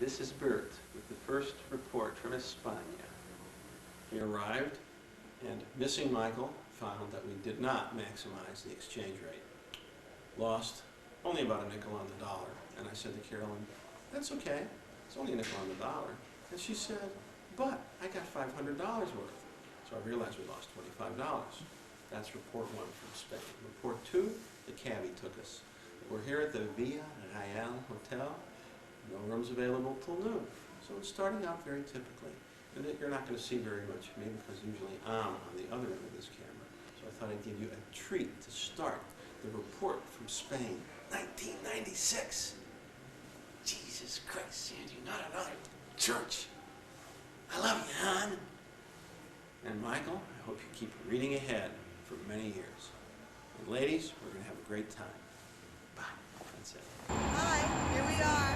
this is Bert with the first report from España. We arrived, and missing Michael found that we did not maximize the exchange rate. Lost only about a nickel on the dollar, and I said to Carolyn, "That's okay, it's only a nickel on the dollar." And she said, "But I got $500 worth." So I realized we lost $25. That's report one from Spain. Report two, the cabbie took us. We're here at the Villa Real Hotel. No rooms available till noon. So it's starting out very typically. And you're not going to see very much of me because usually I'm on the other end of this camera. So I thought I'd give you a treat to start the report from Spain, 1996. Jesus Christ, Sandy, not another church. I love you, hon. And Michael, I hope you keep reading ahead for many years. And ladies, we're going to have a great time. Bye. That's it. Hi, here we are.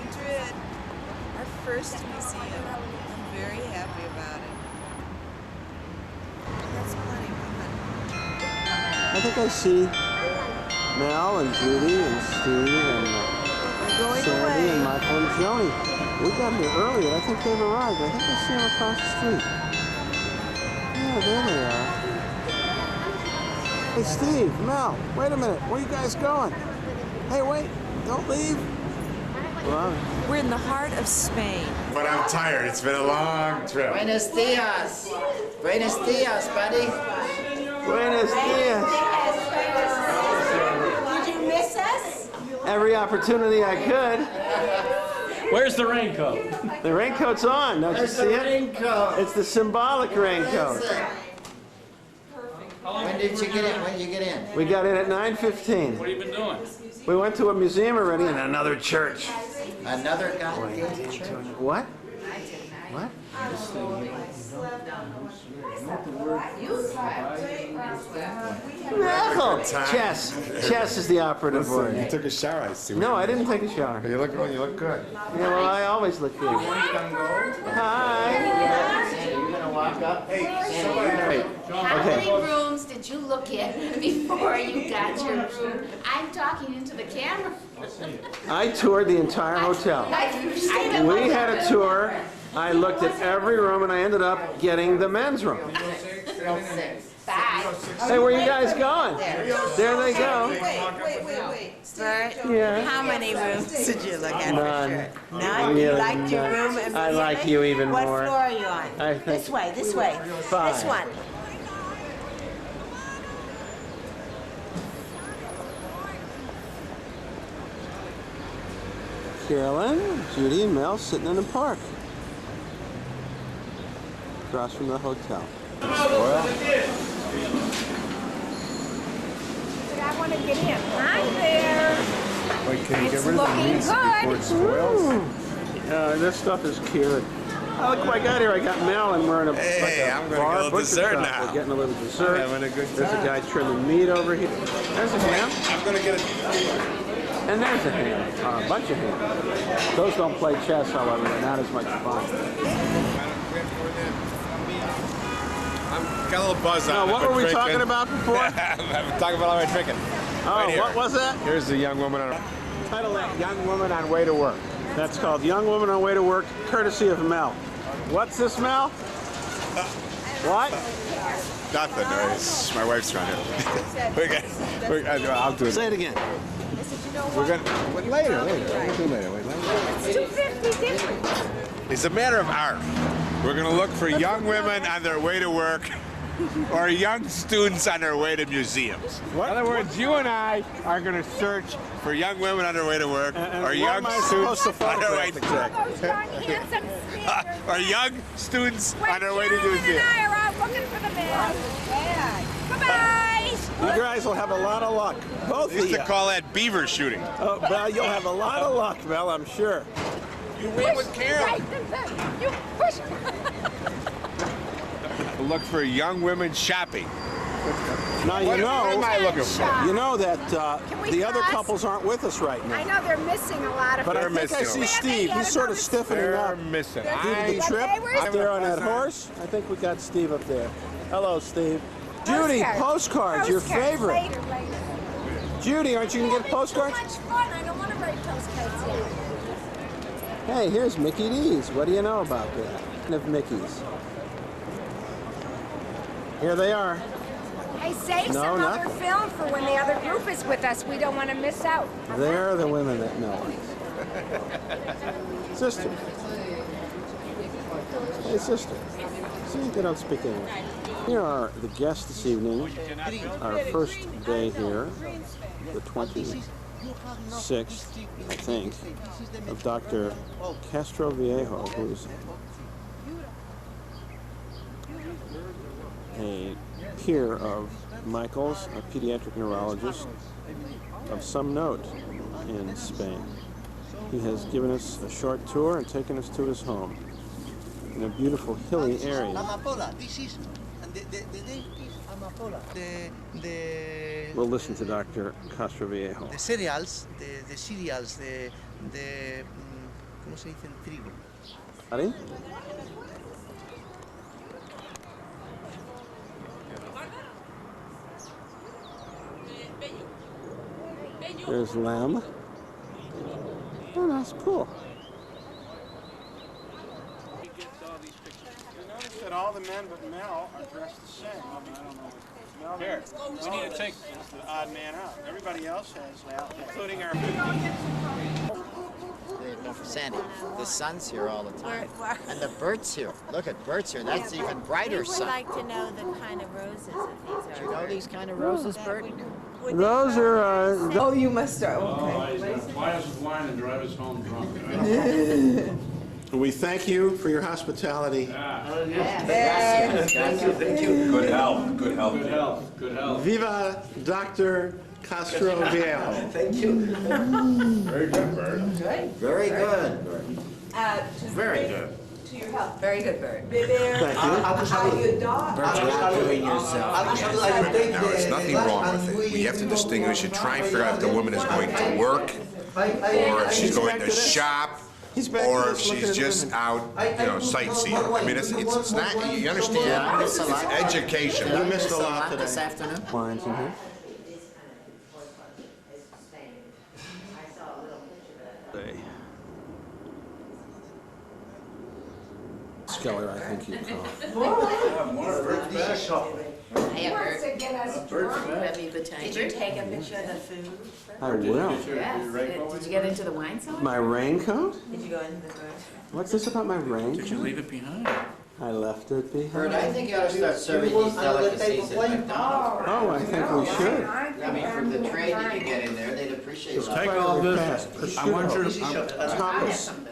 Madrid. Our first museum. I'm very happy about it. That's plenty. I think I see Mel and Judy and Steve and Sandy and Michael and Joni. We got here earlier. I think they've arrived. I think I see them across the street. Yeah, there they are. Hey, Steve, Mel, wait a minute. Where you guys going? Hey, wait. Don't leave. Well, We're in the heart of Spain. But I'm tired. It's been a long trip. Buenos dias. Buenos dias, buddy. Buenos dias. Did you miss us? Every opportunity I could. Where's the raincoat? The raincoat's on. Don't you see it? Raincoat. It's the symbolic raincoat. When did you get in? When did you get in? We got in at 9:15. What have you been doing? We went to a museum already and another church. Another goddamn church. What? What? No. Chess. Chess is the operative You word. took a shower, I see. No, I didn't take a shower. You look good. Yeah, well, I always look good. Hi. You're gonna walk up. How many rooms did you look at before you got your room? I'm talking into the camera. I toured the entire hotel. I We had a tour. I looked at every room and I ended up getting the men's room. Bye. Hey, where you guys going? There they go. Wait. Bert, Yeah. how many rooms did you look at None. for sure? None? You Really liked your none. room immediately? I like you even what more. What floor are you on? I think This way, this way. Five. This one. Carolyn, Judy, and Mel sitting in the park. Across from the hotel. I want to get in. Hi there. Wait, can you It's get rid of the looking meats before good. it spoils? This stuff is cured. Oh, look what I got here. I got Mel and we're in a, Hey, like a I'm gonna bar get a little butcher dessert shop. now. We're getting a little dessert. I'm having a good There's a time. guy trimming meat over here. There's a ham. I'm gonna get it. And there's a ham. A bunch of ham. Those don't play chess, however. They're not as much fun. I'm got a little buzz on. Now, what I've were been we talking drinking. about before? I'm talking about all my drinking. Oh, Right here. what was that? Here's the young woman on. Title that Young Woman on Way to Work. That's called Young Woman on Way to Work, courtesy of Mel. What's this, Mel? What? Nothing. It's my wife's trying to. I'll do it. Say it again. We're gonna wait, later. We'll do later. Wait, later. It's 250 different. It's a matter of art. We're gonna look for young women on their way to work, or young students on their way to museums. In other words, you and I are gonna search for young women on their way to work, And or what young am I supposed students to on their way photograph to Those young, handsome seniors. or young students on their way to Carolyn and museums. I are out looking for the man. Bye-bye. You guys will have a lot of luck. Both We of used you. to call that beaver shooting. Oh, well, you'll have a lot of luck, Mel, I'm sure. You win with Carol. Right, you push. We'll look for young women shopping. Now, What am I looking for? you know that Can we the other cross? couples aren't with us right I now. know they're missing a lot of But I They're think I missing see a lot. Steve. He's sort of stiffening They're up. missing. Due to the trip up there on that horse. I think we got Steve up there. Hello, Steve. Judy, postcards, your favorite. Later. Judy, aren't you going to get postcards? So much fun. I don't want to write postcards yet. Hey, here's Mickey D's. What do you know about that? Of Mickey's. Here they are. Hey, save some other film for when the other group is with us. We don't want to miss out. They're the women that know us. Sister. Hey, sister. See, they don't speak English. Here are the guests this evening. Our first day here, the 26th, I think, of Dr. Castroviejo, who's a peer of Michael's, a pediatric neurologist of some note in Spain. He has given us a short tour and taken us to his home in a beautiful hilly area. Amapola. This is the name is amapola. We'll listen to Dr. Castroviejo. The cereals, the cereals, ¿cómo se dice? Trigo. Ready? There's lamb. Oh, nice pool. He gets all these pictures. You notice that all the men but Mel are dressed the same. I don't know. Mel, here, we need to take the odd man out. Everybody else has, including our. Sandy, the sun's here all the time. And the bird's here. Look at bird's here. That's even brighter We would sun. like to know the kind of roses that these are. Do you know these kind of roses, Bert? Those are. Oh, you must start. Buy us wine and drive us home drunk. We thank you for your hospitality. Thank you. Good health. Good health. Good health. Good health. Viva Dr. Castroviejo. Thank you. Very good, Bert. Very good. Very good. To your health. Very good, Bert. Thank you. Bert, you're not doing yourself. Now, there's nothing wrong with it. We have to distinguish and try and figure out if the woman is going to work, or if she's going to shop, or if she's just out, sightseeing. I mean, it's not, you understand? It's education. You missed a lot today. This afternoon? Wines in here. Skeller, I think you call. Hey, Bert. To get us drunk. That'd be a good time. Did you take a picture of the food? I will. Yes. Did you get into the wine cellar? My raincoat? Did you go into the garage? What's this about my raincoat? Did you leave it behind? I left it Bert, behind. I think you ought to start serving these delicacies at McDonald's. Oh, I think we should. I mean, for the trade that you get in there, they'd appreciate it. Take all this. I want you to. Thomas. I'm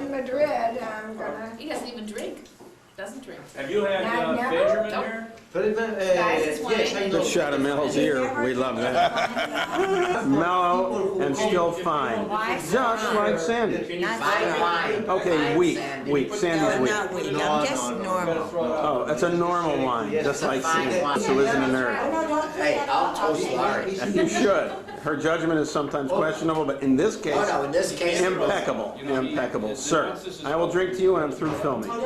in Madrid. I'm gonna. He doesn't even drink. Doesn't drink. Have you had Never. Benjamin Nope. here? Guys, it's wine. Good shot of Mel's ear. We love that. Mellow and still fine. Just like Sandy. Fine wine. Okay, weak. Weak. Sandy's weak. Not weak. I'm just normal. Oh, it's a normal wine, just like Sandy, who isn't a nerd. Hey, I'll toast Larry. You should. Her judgment is sometimes questionable, but in this case, Oh, no, in this case. impeccable. Impeccable, sir. I will drink to you when I'm through filming. Are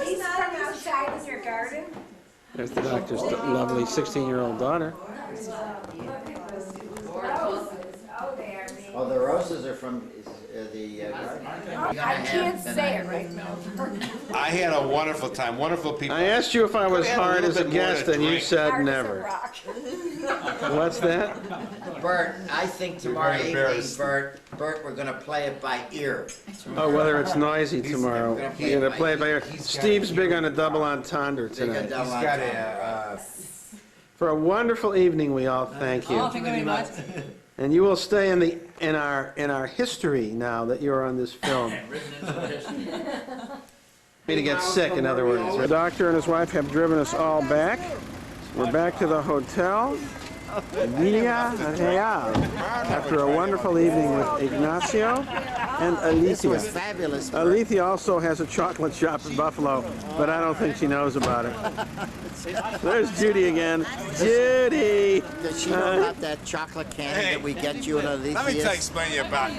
these from outside of your garden? There's the doctor's lovely 16-year-old daughter. Oh, they are. Oh, the roses are from the garden. I can't say it right now. I had a wonderful time. Wonderful people. I asked you if I was hard as a guest, and you said Hard as a never. rock. What's that? Bert, I think tomorrow evening, embarrassed. Bert, we're gonna play it by ear. Oh, whether it's noisy tomorrow. You're gonna play it by ear. Steve's big on a double entendre Take a tonight. double He's got entendre. For a wonderful evening, we all thank you. Thank you very much. And you will stay in our history now that you're on this film. Me to get sick, in other words. The doctor and his wife have driven us all back. We're back to the hotel, Villa Real, after a wonderful evening with Ignacio. And This was Alethea. fabulous. Alethea also has a chocolate shop in Buffalo, but I don't think she knows about it. There's Judy again. Judy! Does she know about that chocolate candy that we get you in Alethea? Let me explain you about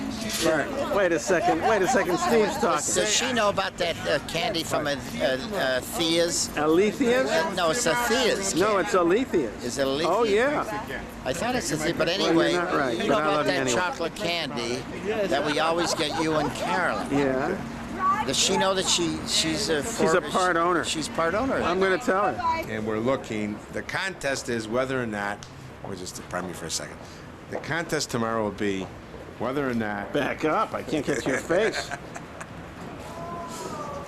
Wait a second, Steve's talking. Does she know about that candy from Thea's? Alethea's? No, it's Thea's. No, it's Alethea's. Is it Alethea? Oh, yeah. I thought it's Thea, but anyway, you're not right, you but know I about love you that anyway. chocolate candy that we always get you and Carolyn? Yeah. Does she know that she's a part owner. She's part owner. I'm going to tell her. And we're looking, the contest is whether or not, pardon me for a second. The contest tomorrow will be whether or not, Back up. I can't get to your face.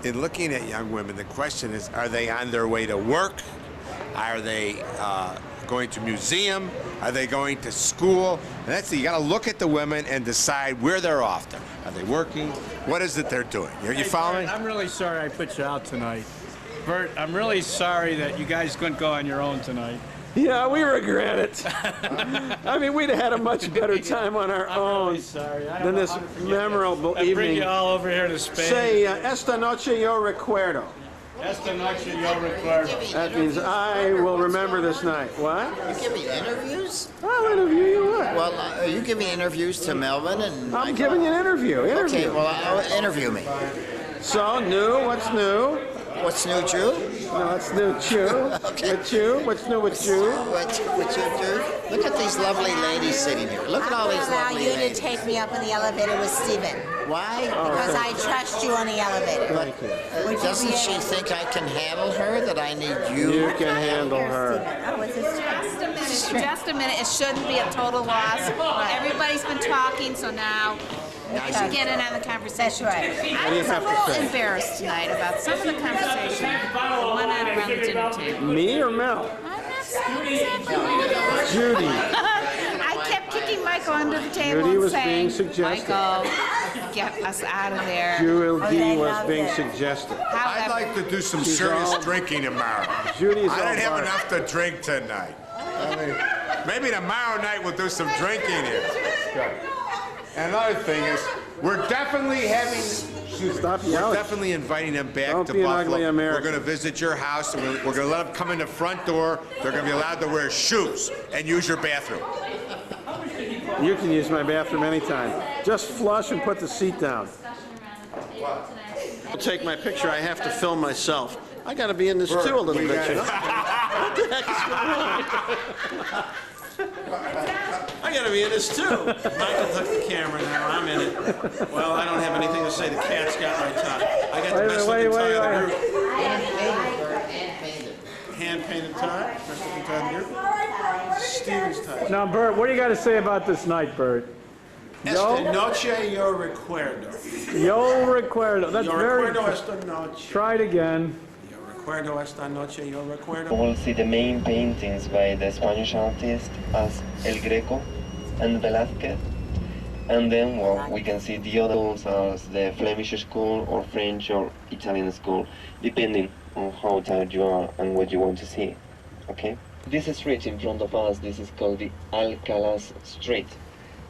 in looking at young women, the question is, are they on their way to work? Are they going to museum? Are they going to school? And that's you got to look at the women and decide where they're off to. Are they working? What is it they're doing? You following? I'm really sorry I put you out tonight. Bert, I'm really sorry that you guys couldn't go on your own tonight. Yeah, we regret it. I mean, we'd have had a much better time on our own Really sorry. I than don't know this how to forget memorable I bring evening. you all over here to Spain. Say, esta noche yo recuerdo. Esta noche yo recuerdo. That means I will remember this night. What? You give me interviews? I'll interview you what? Well, you give me interviews to Melvin and. I'm giving you an interview. Okay, well, interview me. So, new, what's new? What's new, Jew? No, what's new, Chew? Okay. With Chew? What's new with Chew? What you do? Look at these lovely ladies sitting here. Look at all these lovely you to ladies. take me up in the elevator with Steven. Why? Because I trust you on the elevator. Thank you. Doesn't she think I can handle her? That I need you? You can handle her. Oh, it's his turn. Just a minute. It shouldn't be a total loss. Everybody's been talking, so now we should get in on the conversation. That's right. I was a little embarrassed tonight about some of the conversation that went on around the dinner table. Me or Mel? I'm not saying exactly. Judy. I kept kicking Michael under the table Judy and was saying, being suggested. Michael, get us out of there. Judy was being suggested. I'd like to do some serious drinking tomorrow. Judy's I didn't have all enough to drink tonight. I mean, maybe tomorrow night we'll do some drinking here. And another thing is, we're definitely having. Stop We're yelling. definitely inviting them back Don't to be an Buffalo. ugly American. We're going to visit your house, and we're going to let them come in the front door. They're going to be allowed to wear shoes and use your bathroom. You can use my bathroom anytime. Just flush and put the seat down. I'll take my picture. I have to film myself. I got to be in this too a little bit, you know? What the heck is going on? I got to be in this too. Michael took the camera now. I'm in it. Well, I don't have anything to say. The cat's got my tie. I got the best looking tie of the group. Hand-painted tie. Best looking tie of the group. Steven's tie. Now, Bert, what do you got to say about this night, Bert? Esta noche yo recuerdo. Yo recuerdo. That's Yo very. recuerdo esta noche. Try it again. Yo recuerdo esta noche, yo recuerdo. We'll see the main paintings by the Spanish artists as El Greco and Velázquez. And then, well, we can see the other schools as the Flemish school or French or Italian school, depending on how tired you are and what you want to see, okay? This street in front of us, this is called the Alcalá Street.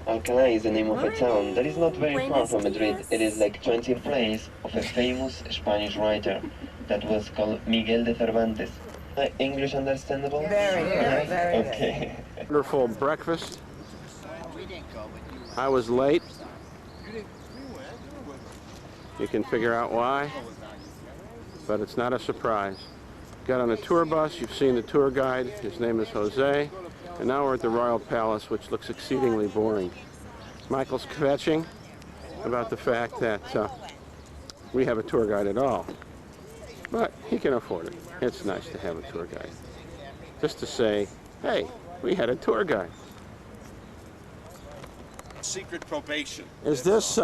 Alcalá is the name of a town that is not very far from Madrid. It is like 20th place of a famous Spanish writer that was called Miguel de Cervantes. English understandable? Very good, very good. Okay. Wonderful breakfast. I was late. You can figure out why, but it's not a surprise. Got on a tour bus. You've seen the tour guide. His name is Jose. And now we're at the Royal Palace, which looks exceedingly boring. Michael's kvetching about the fact that we have a tour guide at all. But he can afford it. It's nice to have a tour guide. Just to say, hey, we had a tour guide. Secret probation. Is this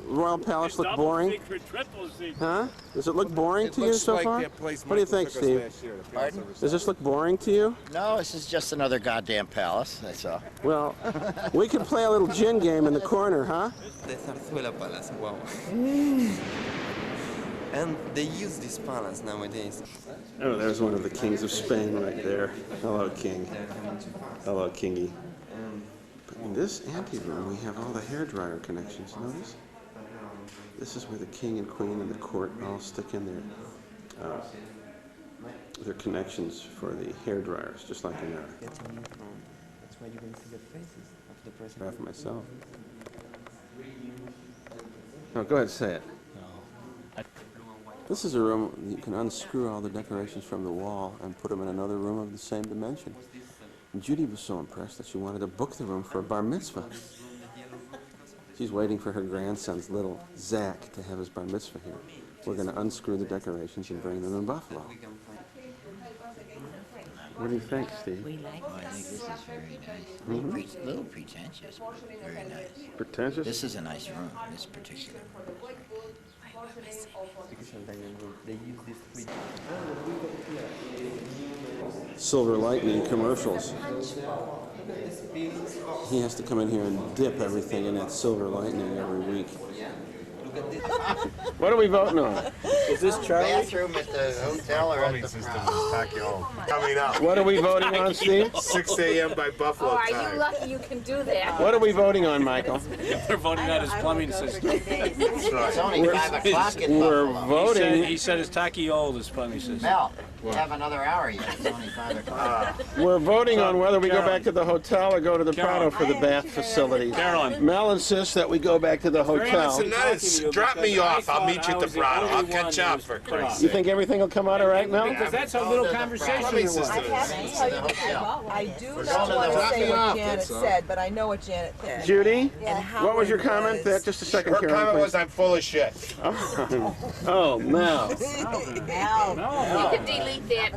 Royal Palace look boring? Secret, triple secret. Huh? Does it look boring to you so far? What do you think, Steve? Pardon? Does this look boring to you? No, this is just another goddamn palace. That's all. Well, we could play a little gin game in the corner, huh? The Zarzuela Palace, wow. And they use this palace nowadays. Oh, there's one of the kings of Spain right there. Hello, King. Hello, Kingy. But in this anteroom, we have all the hairdryer connections. Notice? This is where the king and queen and the court all stick in their connections for the hair dryers, just like in That's why you're going to see the faces of the president. for myself. No, go ahead, say it. This is a room you can unscrew all the decorations from the wall and put them in another room of the same dimension. And Judy was so impressed that she wanted to book the room for a bar mitzvah. She's waiting for her grandson's little Zach to have his bar mitzvah here. We're going to unscrew the decorations and bring them in Buffalo. What do you think, Steve? I think this is very nice. A little pretentious, but very nice. Pretentious? This is a nice room, this particular room. Silver Lightning commercials. He has to come in here and dip everything in that Silver Lightning every week. What are we voting on? Is this Charlie? Bathroom at the hotel or at the prom? Coming up. What are we voting on, Steve? 6 a.m. by Buffalo Oh, are time. you lucky you can do that? What are we voting on, Michael? We're voting on his plumbing system. It's only 5 o'clock in We're Buffalo. voting. He said it's tacky old, his plumbing system. Mel, you have another hour yet. It's only 5 o'clock. We're voting on whether we go Carolyn. back to the hotel or go to the Prado for the bath facilities. Carolyn. Mel insists that we go back to the hotel. Listen, drop me off. I'll meet you at the Prado. I'll catch up for Christ's You sake. think everything will come out all right, Mel? Because that's how little conversation there was. I have to tell you, I do We're not going to want the to say what Rocky Janet Mountains, huh? said, but I know what Janet said. Judy, And what was your Howard comment? was- Just a second, Her Carolyn, comment please. was, I'm full of shit. Oh, Mel. You can delete that.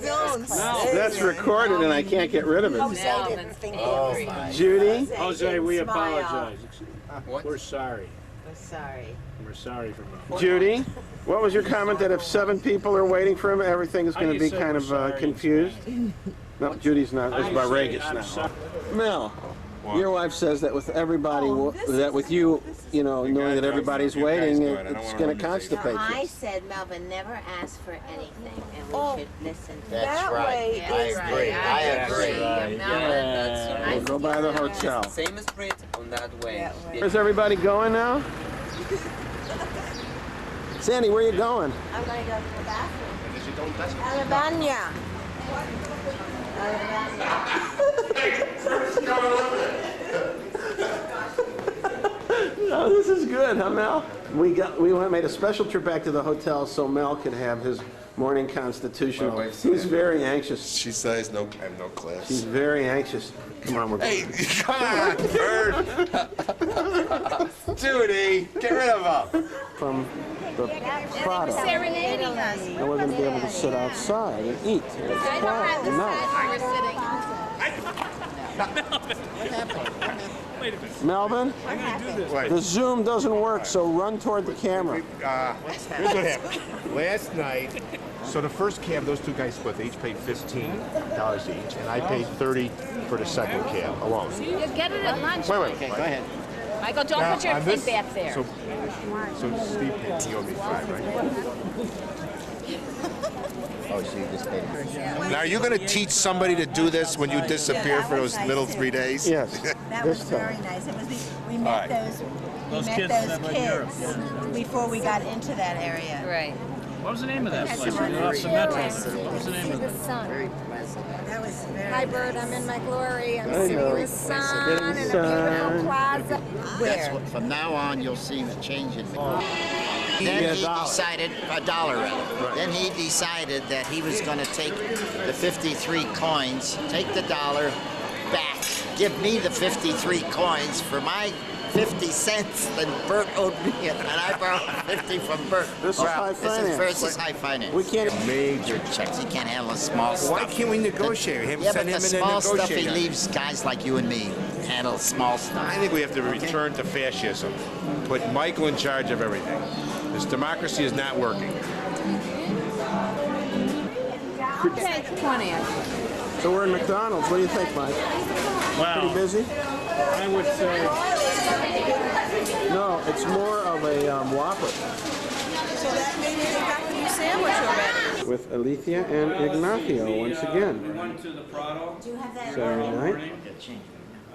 That's recorded and I can't get rid of it. I didn't think that. Judy? Jose, we Smile. apologize. We're sorry. Sorry. We're sorry for Mo. Judy, what was your comment that if 7 people are waiting for him, everything's going to be said kind we're of sorry. confused? No, Judy's not. It's about Regis I'm now. sorry. Mel, your wife says that with everybody, that with you, you know, knowing that everybody's waiting, it's going to constipate I you. said Melvin never asked for anything, and we should listen to That's That right. way I is agree. I agree. Yeah. We'll go by the hotel. Same street on that way. Where's everybody going now? Sandy, where are you going? I'm going to go to the bathroom. Alabama. Oh, this is good, huh, Mel? We made a special trip back to the hotel so Mel could have his morning constitutional. My wife's He's very anxious. She says I have no class. She's very anxious. Come on, we're Hey, come on, Bert. Judy, get rid of him. from the Prado. Serenading us. And we're going to be able to sit outside and eat. It's quiet and nice. Wait a minute. Melvin, I'm going to do this. Wait. the Zoom doesn't work, so run toward the camera. Here's what happened. Last night, so the first cab, those two guys split. They each paid $15 each, and I paid $30 for the second cab alone. You get it at lunch. Wait. Okay, go ahead. Michael, don't Now, put your on feet this- back there. So Steve paid, he owed me $5, right? Oh, so you just paid it. Now, are you going to teach somebody to do this when you disappear for those middle 3 days? Yes. That This was time. very nice. It was we All met right. those kids before we got into that area. Right. What was the name of that place? Off the metro. What was the name of it? That was very Hi, Bert. I'm in my glory. I'm I sitting know. in the sun in a Getting beautiful sun. plaza. That's what, from now on, you'll see the change in the. Then he decided, $1 rather. Then he decided that he was going to take the 53 coins, take the $1 back, give me the 53 coins for my 50 cents that Bert owed me, and I borrowed 50 from Bert. This is high finance. This is high finance. We can't. Major checks. He can't handle the small stuff. Why can't we negotiate? Yeah, but Send the him in small and stuff he negotiate. leaves guys like you and me handle small stuff. I think we have to return to fascism. Put Michael in charge of everything. This democracy is not working. Okay, come on in. So we're in McDonald's. What do you think, Mike? Pretty Wow. busy? I would say No, it's more of a Whopper. So that maybe they got you a sandwich already. With Alethea and Ignacio once we again. went to the Prado. Saturday night.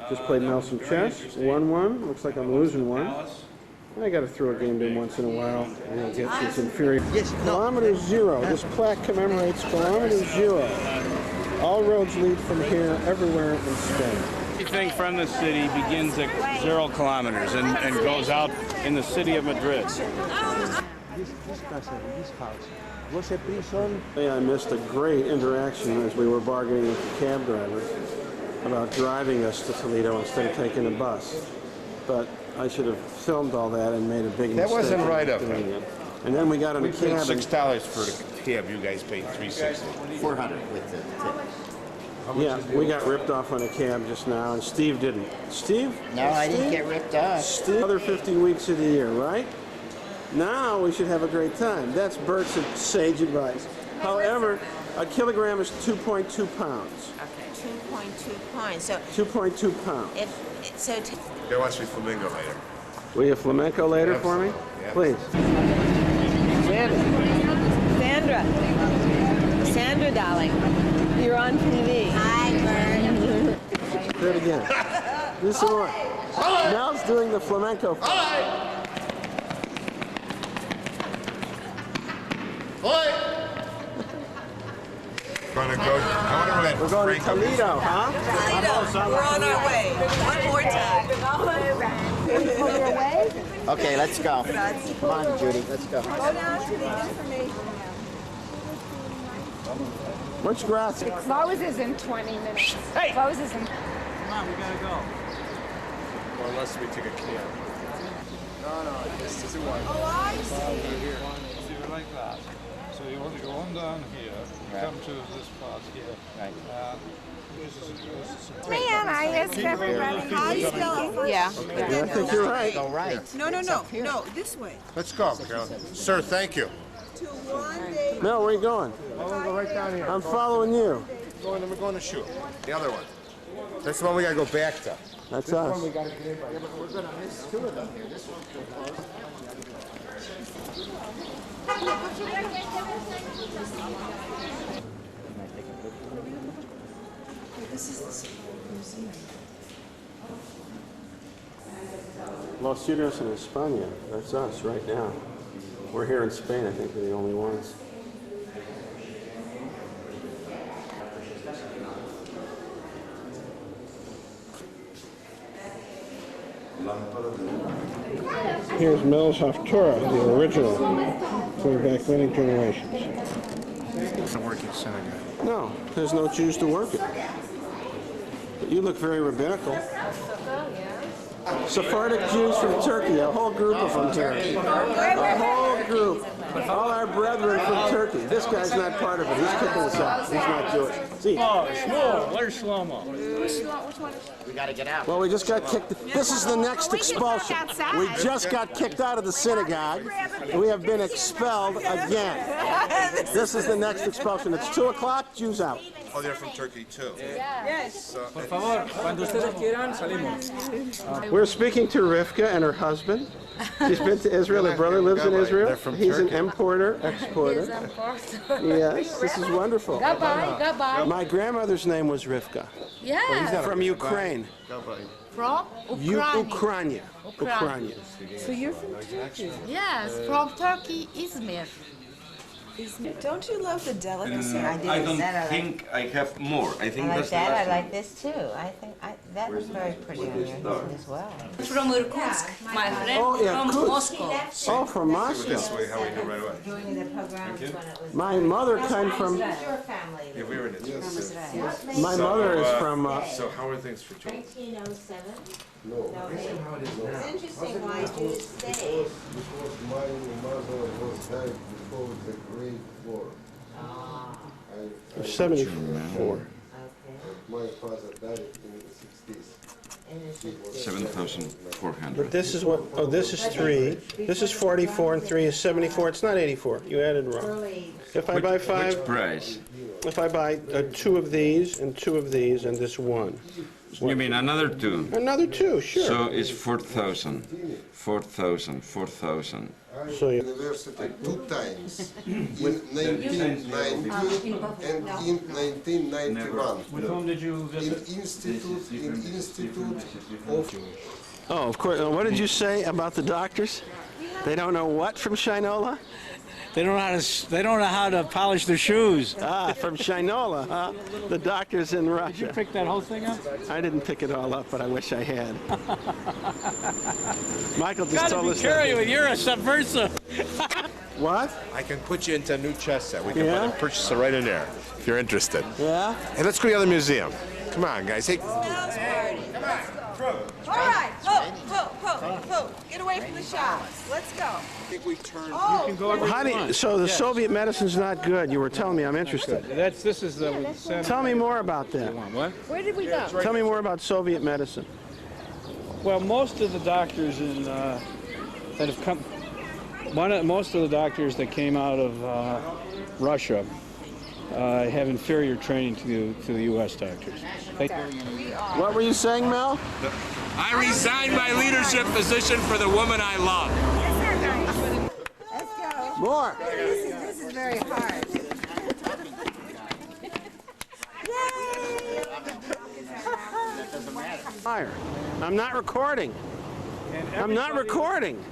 Just played Nelson chess. 1-1. Looks like I'm losing one. Alice. I got to throw a game to him once in a while. You know, get this infuriating. Kilometer zero. This plaque commemorates kilometer zero. All roads lead from here everywhere in Spain. Everything from the city begins at 0 kilometers and goes out in the city of Madrid. This casa, this house, was a prison. I missed a great interaction as we were bargaining with the cab driver about driving us to Toledo instead of taking a bus. But I should have filmed all that and made a big mistake. That wasn't right of doing him. it. And then we got in We a paid cab. $6 for the cab. You guys paid $3.60. 400 with the tip. Yeah, we got ripped off on a cab just now, and Steve didn't. Steve? No, I didn't get ripped off. Steve, another 50 weeks of the year, right? Now we should have a great time. That's Bert's sage advice. However, a kilogram is 2.2 pounds. Okay, 2.2 pounds. So 2.2 pounds. Go watch me flamingo later. Will you flamenco later for me? Yeah. Please. Sandra, darling, you're on TV. Hi, Bert. Do it again. Do some more. Mel's doing the flamenco. Gonna go. We're going to Toledo, huh? Toledo, we're on our way. One more time. Okay, let's go. Come on, Judy, let's go. Go down to the information. Much grass. It closes in 20 minutes. Hey! Closes in... Come on, we gotta go. Or unless we take a cab. No, this is one. Oh, I see. See, like that. So you want to go on down here, come to this part here. Right. Man, I asked everybody. How do you spell it first? Yeah. Yeah, I think you're right. Go right. No, this way. Let's go, Carol. Sir, thank you. To one day. Mel, where are you going? We're gonna go right down here. I'm following you. We're going to shoot. The other one. That's the one we gotta go back to. That's us. We're gonna miss 2 of them here. This one's closed. Los Sitios in España. That's us right now. We're here in Spain. I think we're the only ones. Here's Mel's Haftorah, the original, going back many generations. It's a working synagogue. No, there's no Jews to work it. But you look very rabbinical. Sephardic Jews from Turkey, a whole group of them here. A whole group. All our brethren from Turkey. This guy's not part of it. He's kicking us out. He's not Jewish. See? Oh, Shlomo. Where's Shlomo? We gotta get out. Well, we just got kicked. This is the next expulsion. We just got kicked out of the synagogue. We have been expelled again. This is the next expulsion. It's 2 o'clock. Jews out. Oh, they're from Turkey too. Yes. Por favor, cuando ustedes quieran, salimos. We're speaking to Rivka and her husband. She's been to Israel. Her brother lives in Israel. They're from He's an Turkey. importer, exporter. Yes, this is wonderful. Goodbye. My grandmother's name was Rivka. Yeah. From Ukraine. From Ukraine. Ukraine. So you're from Turkey. Yes, from Turkey, Izmir. Don't you love the delicacy? I don't think I have more. I think that's the I last like this too. I think that was very pretty on your as well. From Irkutsk, my friend Oh, yeah, from good. Moscow. Oh, from Moscow. This way, how we do right away. Doing the programs when it was. My mother came from. Your family. Yeah, we were in it. My mother is from. So how are things for Joe? 1907. No. It's interesting why Jews stayed. Because my mother was died before the Great War. 74. My father died in the 60s. 7,400. But this is what. Oh, this is 3. This is 44, and 3 is 74. It's not 84. You added wrong. If I buy 5. Which price? If I buy 2 of these and 2 of these and this 1. You mean another 2? Another 2, sure. So it's 4,000. 4,000. 4,000. So you. University 2 times in 1990 and in 1991. With whom did you visit? In Institute of Oh, of course. What did you say about the doctors? They don't know what from Shinola? They don't know how to polish their shoes. Ah, from Shinola, huh? The doctors in Russia. Did you pick that whole thing up? I didn't pick it all up, but I wish I had. Michael just Gotta told be us careful, that. you're a subversive. What? I can put you into a new chess set. We can Yeah? purchase it right in there if you're interested. Yeah? Hey, let's go to the other museum. Come on, guys. Hey. All right, ho. Get away from the shop. Let's go. I think we turn. Oh, You can go over So the Soviet medicine's not good. You were telling me. I'm interested. This is the Tell me more about that. What? Where did we go? Tell me more about Soviet medicine. Well, most of the doctors in that have come, most of the doctors that came out of Russia have inferior training to the U.S. doctors. What were you saying, Mel? I resigned my leadership position for the woman I love. Let's go. More. This is very hard. Fire. I'm not recording. I'm not recording.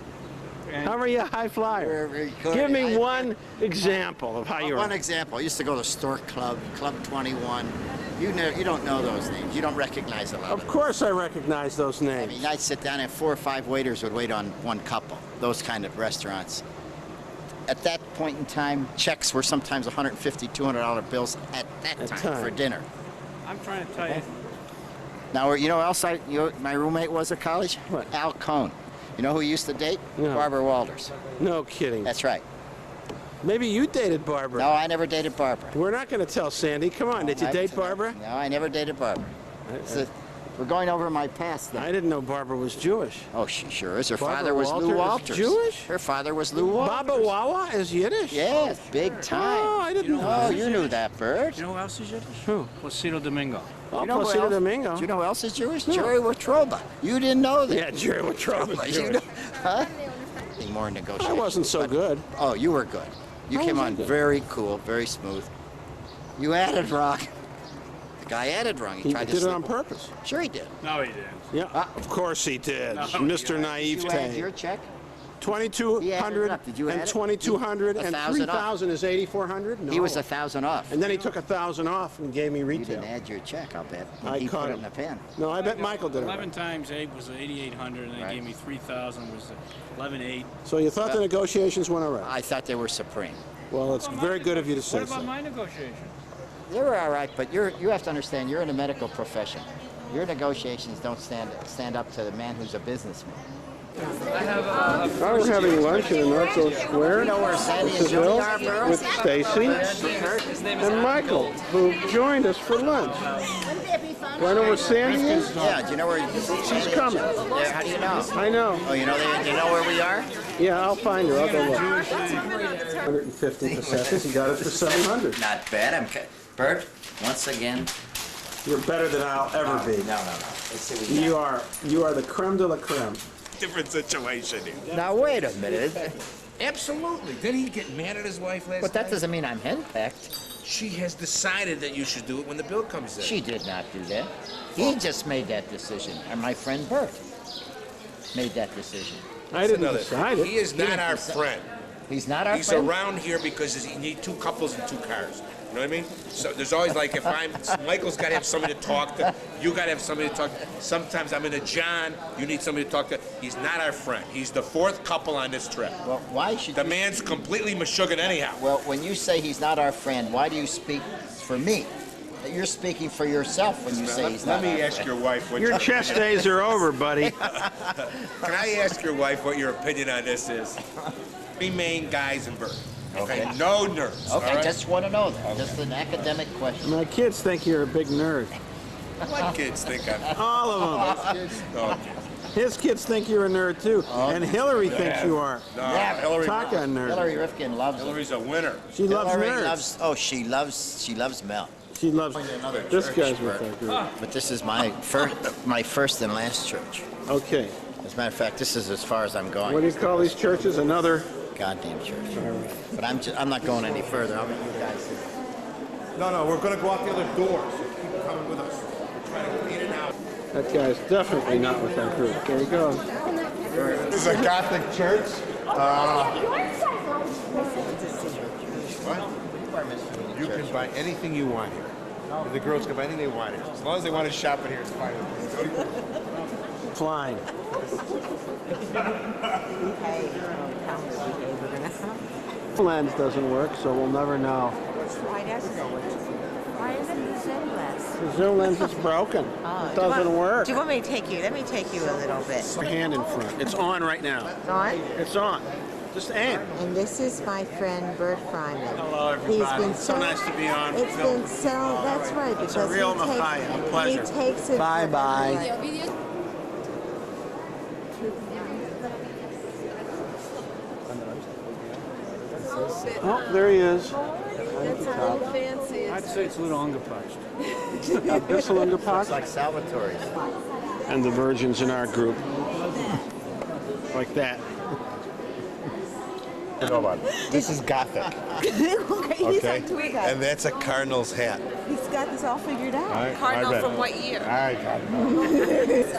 How are you a high flyer? Give me one example of how you're. One example. I used to go to Stork Club, Club 21. You don't know those names. You don't recognize a lot Of course I recognize those I names. mean, I'd sit down and 4 or 5 waiters would wait on one couple. Those kind of restaurants. At that point in time, checks were sometimes $150, $200 bills at that time for dinner. I'm trying to tell you. Now, you know who else my roommate was at college? What? Al Cohn. You know who he used to date? No. Barbara Walters. No kidding. That's right. Maybe you dated Barbara. No, I never dated Barbara. We're not going to tell Sandy. Come on, did you date Barbara? No, I never dated Barbara. We're going over my past now. I didn't know Barbara was Jewish. Oh, she sure is. Her Barbara father was Lou Walters is Walters. Jewish? Her father was Lou Walters. Baba Wawa is Yiddish? Yes, big time. Oh, I didn't know Oh, that. you knew that, Bert. You know who else is Yiddish? Who? Placido Domingo. Oh, You know who Placido else- Domingo. Do you know who else is Jewish? No. Jerry Watroba. You didn't know that. Yeah, Jerry Watroba is You Jewish. know, huh? More negotiation. I wasn't so good. Oh, you were good. You How came was I on good? very cool, very smooth. You added wrong. The guy added wrong. He tried to did it slip on purpose. Sure he did. No, he didn't. Yeah, of course he did. No, Mr. You added your Naivete. check? 2,200 up. Did you add and it? 2,200 and 1,000 off. 3,000 is 8,400? No. He was 1,000 off. And then he took 1,000 off and gave me You retail. didn't add your check, I'll bet. I He caught put it him. in the pen. No, I bet Michael did it. 11 times 8 was 8,800, and they Right. gave me 3,000 was 11,800. So you thought the negotiations went all right? I thought they were supreme. Well, it's very good of you to say What about so. my negotiations? They were all right, but you have to understand, you're in a medical profession. Your negotiations don't stand up to the man who's a businessman. Now we're having lunch in the North Coast Square. You know where Sandy and This is Jody Bill are, Burl? with Stacy and Michael, who joined us for lunch. Do I know where Sandy is? Yeah, do you know where She's coming. Yeah, how do you know? I know. Oh, you know where we are? Yeah, I'll find her. I'll go look. 150 pesetas. He got it for 700. Not bad. Bert, once again. You're better than I'll ever be. No. Let's see what we got. You are the creme de la creme. Different situation here. Now, wait a minute. Absolutely. Didn't he get mad at his wife last But that night? doesn't mean I'm henpecked. She has decided that you should do it when the bill comes in. She did not do that. He just made that decision. And my friend Bert made that decision. I didn't Another decide thing. it. He is not our friend. He's not our He's friend? around here because he need 2 couples and 2 cars. You know what I mean? So there's always like if Michael's got to have somebody to talk to. You got to have somebody to talk to. Sometimes I'm in a John. You need somebody to talk to. He's not our friend. He's the 4th couple on this trip. Well, why should The man's completely meshuggah anyhow. Well, when you say he's not our friend, why do you speak for me? You're speaking for yourself when you say he's not Let me our ask friend. your wife what Your chest days are over, buddy. Can I ask your wife what your opinion on this is? 3 main guys in Burke. Okay, no nerds. Okay, all right? just want to know that. Just an academic question. My kids think you're a big nerd. What kids think I'm? All of them. Okay. His kids think you're a nerd too, and Hillary thinks you are. No, Yeah, Hillary. Talk on nerd. Hillary Rifkin loves him. Hillary's a winner. She loves Hillary nerds. she loves Mel. She loves. This guy's with her group. But this is my first and last church. Okay. As a matter of fact, this is as far as I'm going. What do you call these churches? Another. Goddamn church. But I'm not going any further. I'll meet you guys. No, we're going to go out the other door. So keep coming with us. We're trying to go in and out. That guy's definitely not with that group. There he goes. This is a Catholic church. What? You can buy anything you want here. The girls can buy anything they want here. As long as they want to shop in here, it's fine. Flying. Lens doesn't work, so we'll never know. Why doesn't it work? Why isn't the zoom lens? The zoom lens is broken. It doesn't work. Do you want me to take you? Let me take you a little bit. Your hand in front. It's on right now. It's on? It's on. Just aim. And this is my friend Bert Fryman. Hello, everybody. He's been so nice to be on. It's been so. That's right. It's Because a real he takes, Machaya. A pleasure. He takes it. Bye bye. Oh, there he is. That's a little fancy. I'd say it's a little underpriced. This Lungapak. It's like Salvatore's. And the virgins in our group. Like that. Hold on. This is Gothic. Okay. And that's a Cardinals hat. He's got this all figured out. All right, Cardinal I bet. from what year? All right, Cardinal. Yes,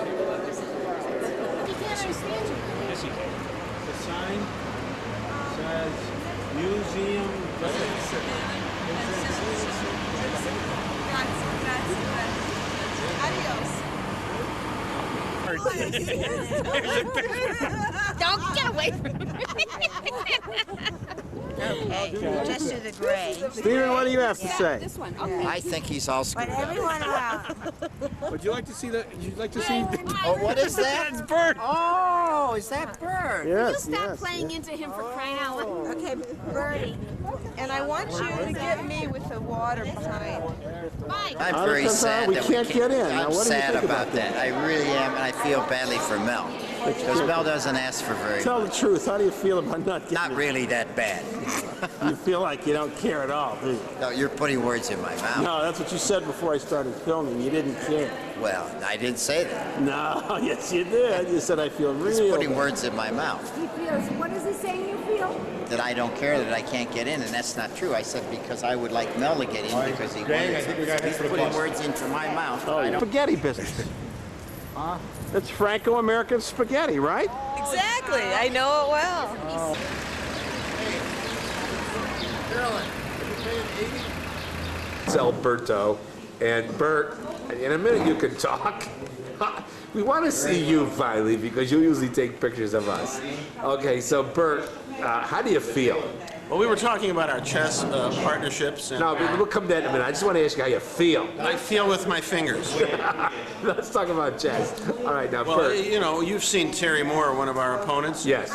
he can. The sign says museum. Don't get away from me. Okay, just do the gray. Stephen, what do you have to say? This one. I think he's all But screwed up. every one in a while. Would you like to see the? Would you like to see? Oh, what is that? It's Bert. Oh, is that Bird? Yes. Stop yes, playing yes. into him for crying out loud. Okay, Bertie. And I want you to get me with the water behind. Mike. I'm How very does that sad sound? We that can't get in. Now, I'm what do you sad think about about that. I really am, and I feel badly for Mel. Because Mel doesn't ask for very Tell much. the truth. How do you feel about not getting? Not really that bad. You feel like you don't care at all, do you? No, you're putting words in my mouth. No, that's what you said before I started filming. You didn't care. Well, I didn't say that. No, yes you did. You said I feel He's real putting bad. words in my mouth. He feels. What is he saying you feel? That I don't care that I can't get in, and that's not true. I said because I would like Mel to get in because he Gang, I wins. think we got hit He's for the putting bus. words into my mouth. Oh, I don't. spaghetti business. It's Franco-American spaghetti, right? Exactly. I know it well. It's Alberto. And Bert, in a minute you can talk. We want to see you finally because you usually take pictures of us. Okay, so Bert, how do you feel? Well, we were talking about our chess partnerships. And No, but we'll come to that in a minute. I just want to ask you how you feel. I feel with my fingers. Let's talk about chess. All right, now, Well, Bert. you know, you've seen Terry Moore, one of our opponents. Yes.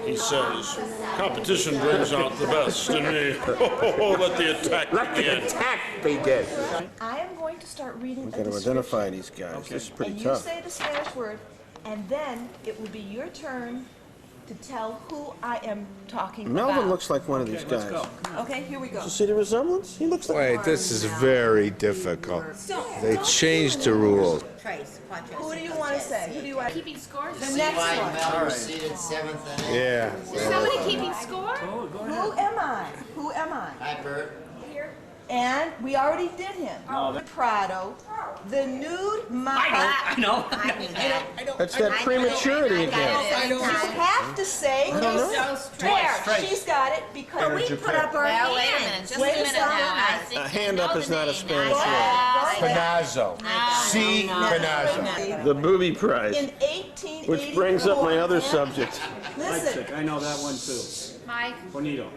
He says, competition brings out the best in me. Oh, let the attack Let the begin. attack begin. I am going to start reading We've a got to description. identify these guys. This is pretty And you tough. say the Spanish word, and then it will be your turn to tell who I am talking about. Melvin looks like one of these guys. Okay, here we go. Did you see the resemblance? He looks like. Wait, this is very difficult. They changed the rules. Who do you want to say? Who do you want? Keeping score? The next one. Mel was seated 7th and 8th. Yeah. Is somebody keeping score? Who am I? Who am I? Hi, Bert. And we already did him. Prado, the nude model. I know. That's that prematurity again. You have to say there. She's got it because we put up our Well, wait a hand. minute, just Wait a minute second. now. I think A hand up is not a Spanish Go back. Panazzo. C. Panazzo. The booby prize, In 1884. which brings up my other subject. Listen, I know that one too. Mike. Bonito.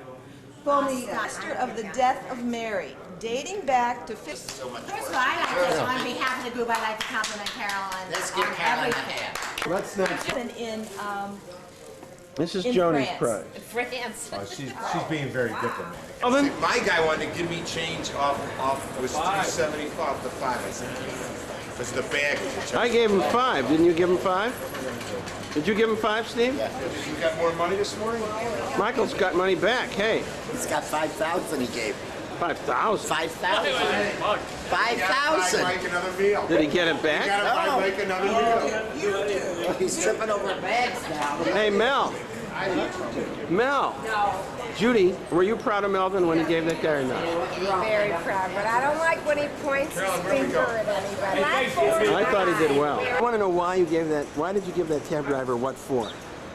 Bonita, sister of the death of Mary, dating back to 50. First of all, I just on behalf of the group, I'd like to compliment Carol on, Let's give on Carol a everything. hand. What's next? in This is in Joni's France. prize. France. Oh, she's being very diplomatic. Melvin? My guy wanted to give me change off was 375 off the 5. I said, because the baggage. I gave him 5. Didn't you give him 5? Did you give him 5, Steve? You got more money this morning? Michael's got money back. Hey, He's got 5,000 he gave. 5,000. 5,000. Buy 5,000. Mike another meal. Did he get it You back? gotta buy Mike another meal. He's tripping over bags now. Hey, Mel. Mel. Judy, were you proud of Melvin when he gave that guy or not? Very proud, but I don't like when he points his finger at anybody. I thought he did well. I want to know why you gave that. Why did you give that cab driver what for?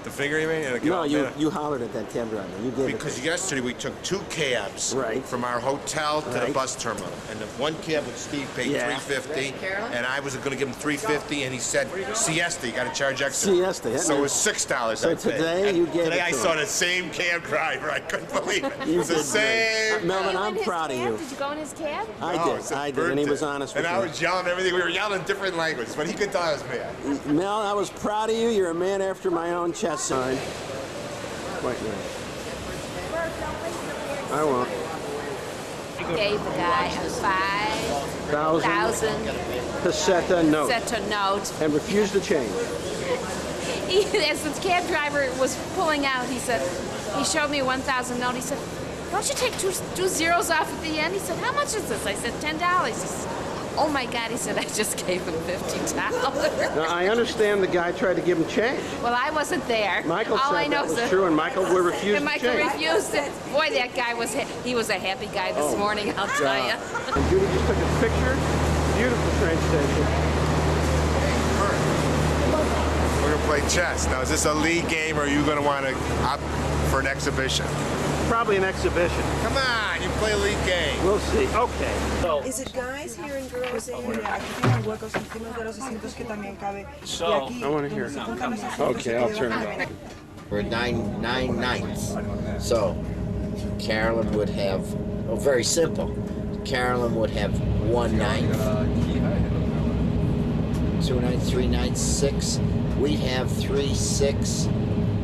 The finger, you mean? No, you hollered at that cab driver. You gave because yesterday we took 2 cabs from our hotel to the bus terminal, and the one cab with Steve paid $3.50, and I was going to give him $3.50, and he said siesta, you got to charge extra. Siesta, so it was $6. So today you gave today it I to saw him. the same cab driver. I couldn't believe it. You It's the did same. great. Melvin, I'm proud of you. Did you go in his cab? I did, and he was honest with and me. I was yelling everything. We were yelling in different languages, but he could tell I was mad. Mel, I was proud of you. You're a man after my own chest, son. Quite nice. I won't. Gave the guy a 5,000 peseta note. peseta note. And refused to change. As the cab driver was pulling out, he said, he showed me a 1,000 note. He said, don't you take two zeros off at the end? He said, how much is this? I said, $10. He said, oh my God, he said, I just gave him $50. Now, I understand the guy tried to give him change. Well, I wasn't there. Michael All I said know that was is true, and Michael would refuse and to Michael change. refused it. Boy, that guy was, he was a happy guy this morning, I'll tell you. And Judy just took a picture. Beautiful train station. We're going to play chess. Now, is this a league game, or are you going to want to opt for an exhibition? Probably an exhibition. Come on, you play a league game. We'll see. Okay. Is it guys here and girls in? So, I want to hear. Okay, I'll turn it off. We're nine ninths. So Carolyn would have, very simple. Carolyn would have 1/9. 2 ninths, 3 ninths, 6. We'd have 3, 6,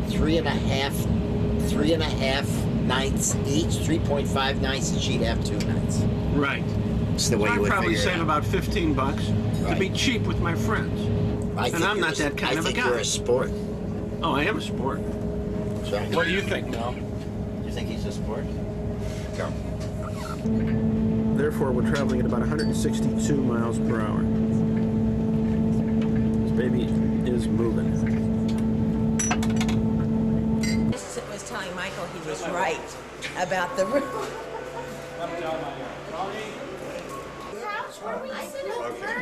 3.5 ninths each, 3.5 ninths, and she'd have 2 ninths. Right. That's the way you I'd would probably figure it save out. about $15 to be cheap with my friends. And I'm not that kind of a guy. I think you're a sport. Oh, I am a sport. Sorry. What do you think, Mel? You think he's a sport? Go. Therefore, we're traveling at about 162 miles per hour. This baby is moving. Was telling Michael he was right about the room.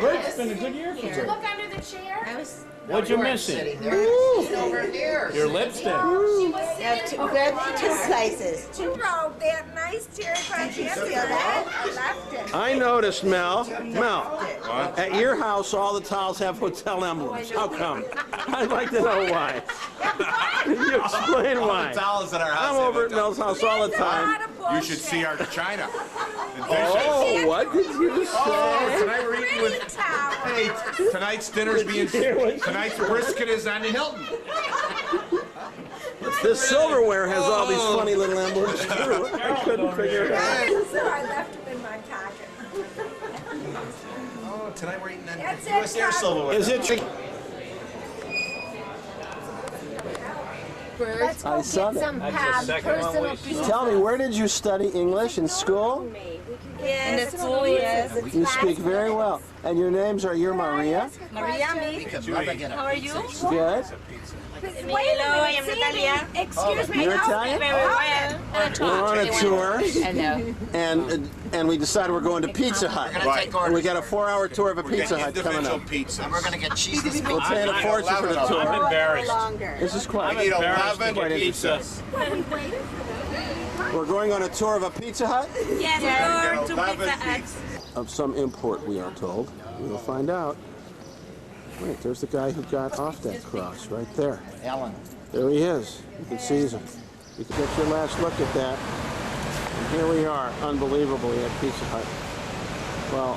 Good, it's been a good year for Did you her. look under the chair? What'd you miss it? Over here. Your lipstick. She was sitting Two over slices. You rolled that nice cherry pie jam the other day. I left it. I noticed, Mel, at your house all the towels have hotel emblems. How come? I'd like to know why. You explain why. The towels at our house I'm have over at Mel's house all the time. You should see our china. Oh, what did you say? Oh, tonight we're eating with. Hey, tonight's dinner's being. Tonight's brisket is on the Hilton. This silverware has all these funny little emblems too. I couldn't figure it out. So I left them in my pocket. Oh, tonight we're eating on That's US it, Air Todd. silverware. Is it? Let's I saw that. personal pizza. Tell me, where did you study English in school? In the school, yes. You speak very well. And your names are, you're Maria? Maria, me. How are you? Good. Hello, I am Natalia. Excuse me. You're Italian? Very well. We're on a tour. Hello. And we decided we're going to Pizza Hut. Right. And we got a 4-hour tour of a Pizza Hut coming up. Pizza. And we're going to get cheese. We're paying a fortune for the I'm tour. embarrassed. This is quite, I need Embarrassed to 11 get pizza. We're going on a tour of a Pizza Hut Yes, we're going to Pizza Hut. of some import, we are told. We'll find out. Wait, there's the guy who got off that cross right there. Ellen. There he is. You can see him. You can get your last look at that. And here we are, unbelievably, at Pizza Hut. Well,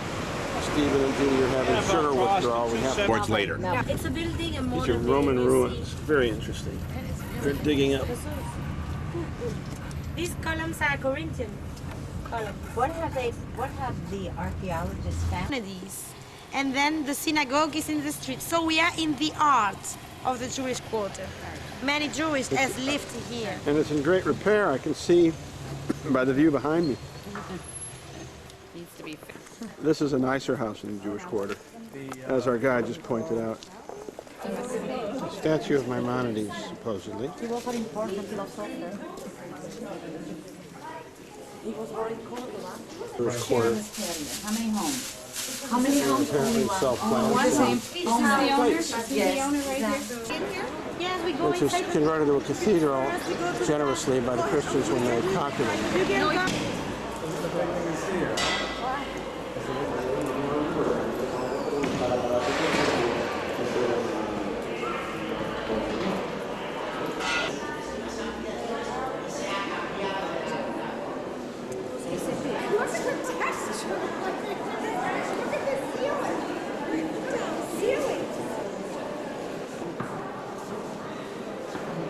Stephen and Judy are having sugar withdrawal. We have Boards later. It's a building and These are Roman ruins. Very interesting. They're digging up. These columns are Corinthian columns. What have the archaeologists found? These. And then the synagogue is in the street. So we are in the heart of the Jewish quarter. Many Jewish has lived here. And it's in great repair. I can see by the view behind me. Needs to be fixed. This is a nicer house in the Jewish quarter, as our guide just pointed out. A statue of Maimonides, supposedly. He was an important philosopher. First quarter. How many homes? How many homes do Apparently we want? self-planned. Is he the owner right here? Yes, we go Which was inside. converted to a cathedral generously by the Christians when they conquered it.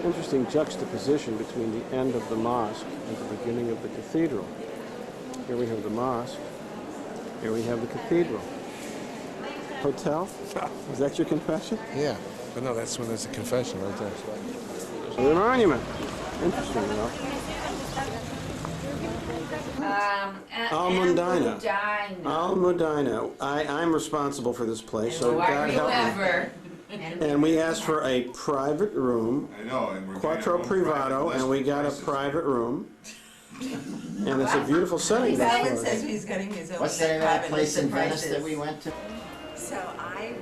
Interesting juxtaposition between the end of the mosque and the beginning of the cathedral. Here we have the mosque. Here we have the cathedral. Hotel? Is that your confession? Yeah, but no, that's when there's a confession right there. The monument. Interesting, you know. Al-Mundina. Al-Mundina. I'm responsible for this place, so God help me. And we asked for a private room, I know, and we're Quattro Privato, and we got a private room. And it's a beautiful setting. Alan says he's getting his own What's the name of that private place list in of Venice prices. that we went to? So I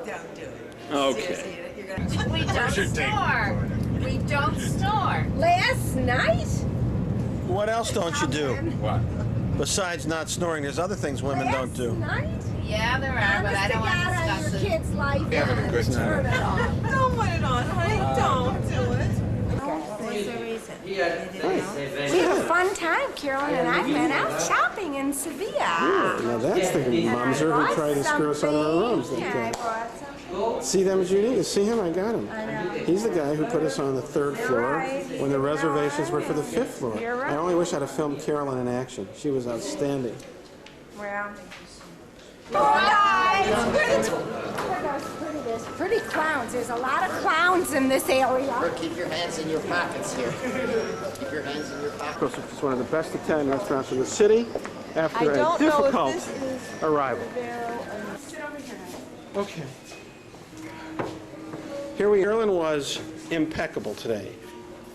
don't do it. Okay. Seriously, you're gonna. We don't snore. We don't snore. Last night? What else don't you do? What? Besides not snoring, there's other things women don't do. Night? Yeah, there are, but I don't want to discuss your it. kid's life. We're having a good time. Don't put it on, honey. Don't do it. What's the reason? We had a fun time. Carolyn and I went out shopping in Sevilla. Now that's the mumser who tried to screw us out of our rooms. Yeah, I brought some. See them, Judy? You see him? I got him. He's the guy who put us on the 3rd floor when the reservations were for the 5th floor. You're right. I only wish I'd have filmed Carolyn in action. She was outstanding. Well. Guys, pretty clowns. There's a lot of clowns in this area. Keep your hands in your pockets here. Keep your hands in your Of pockets. course, it's one of the best Italian restaurants in the city after a difficult arrival. Okay. Here we Carolyn was impeccable today.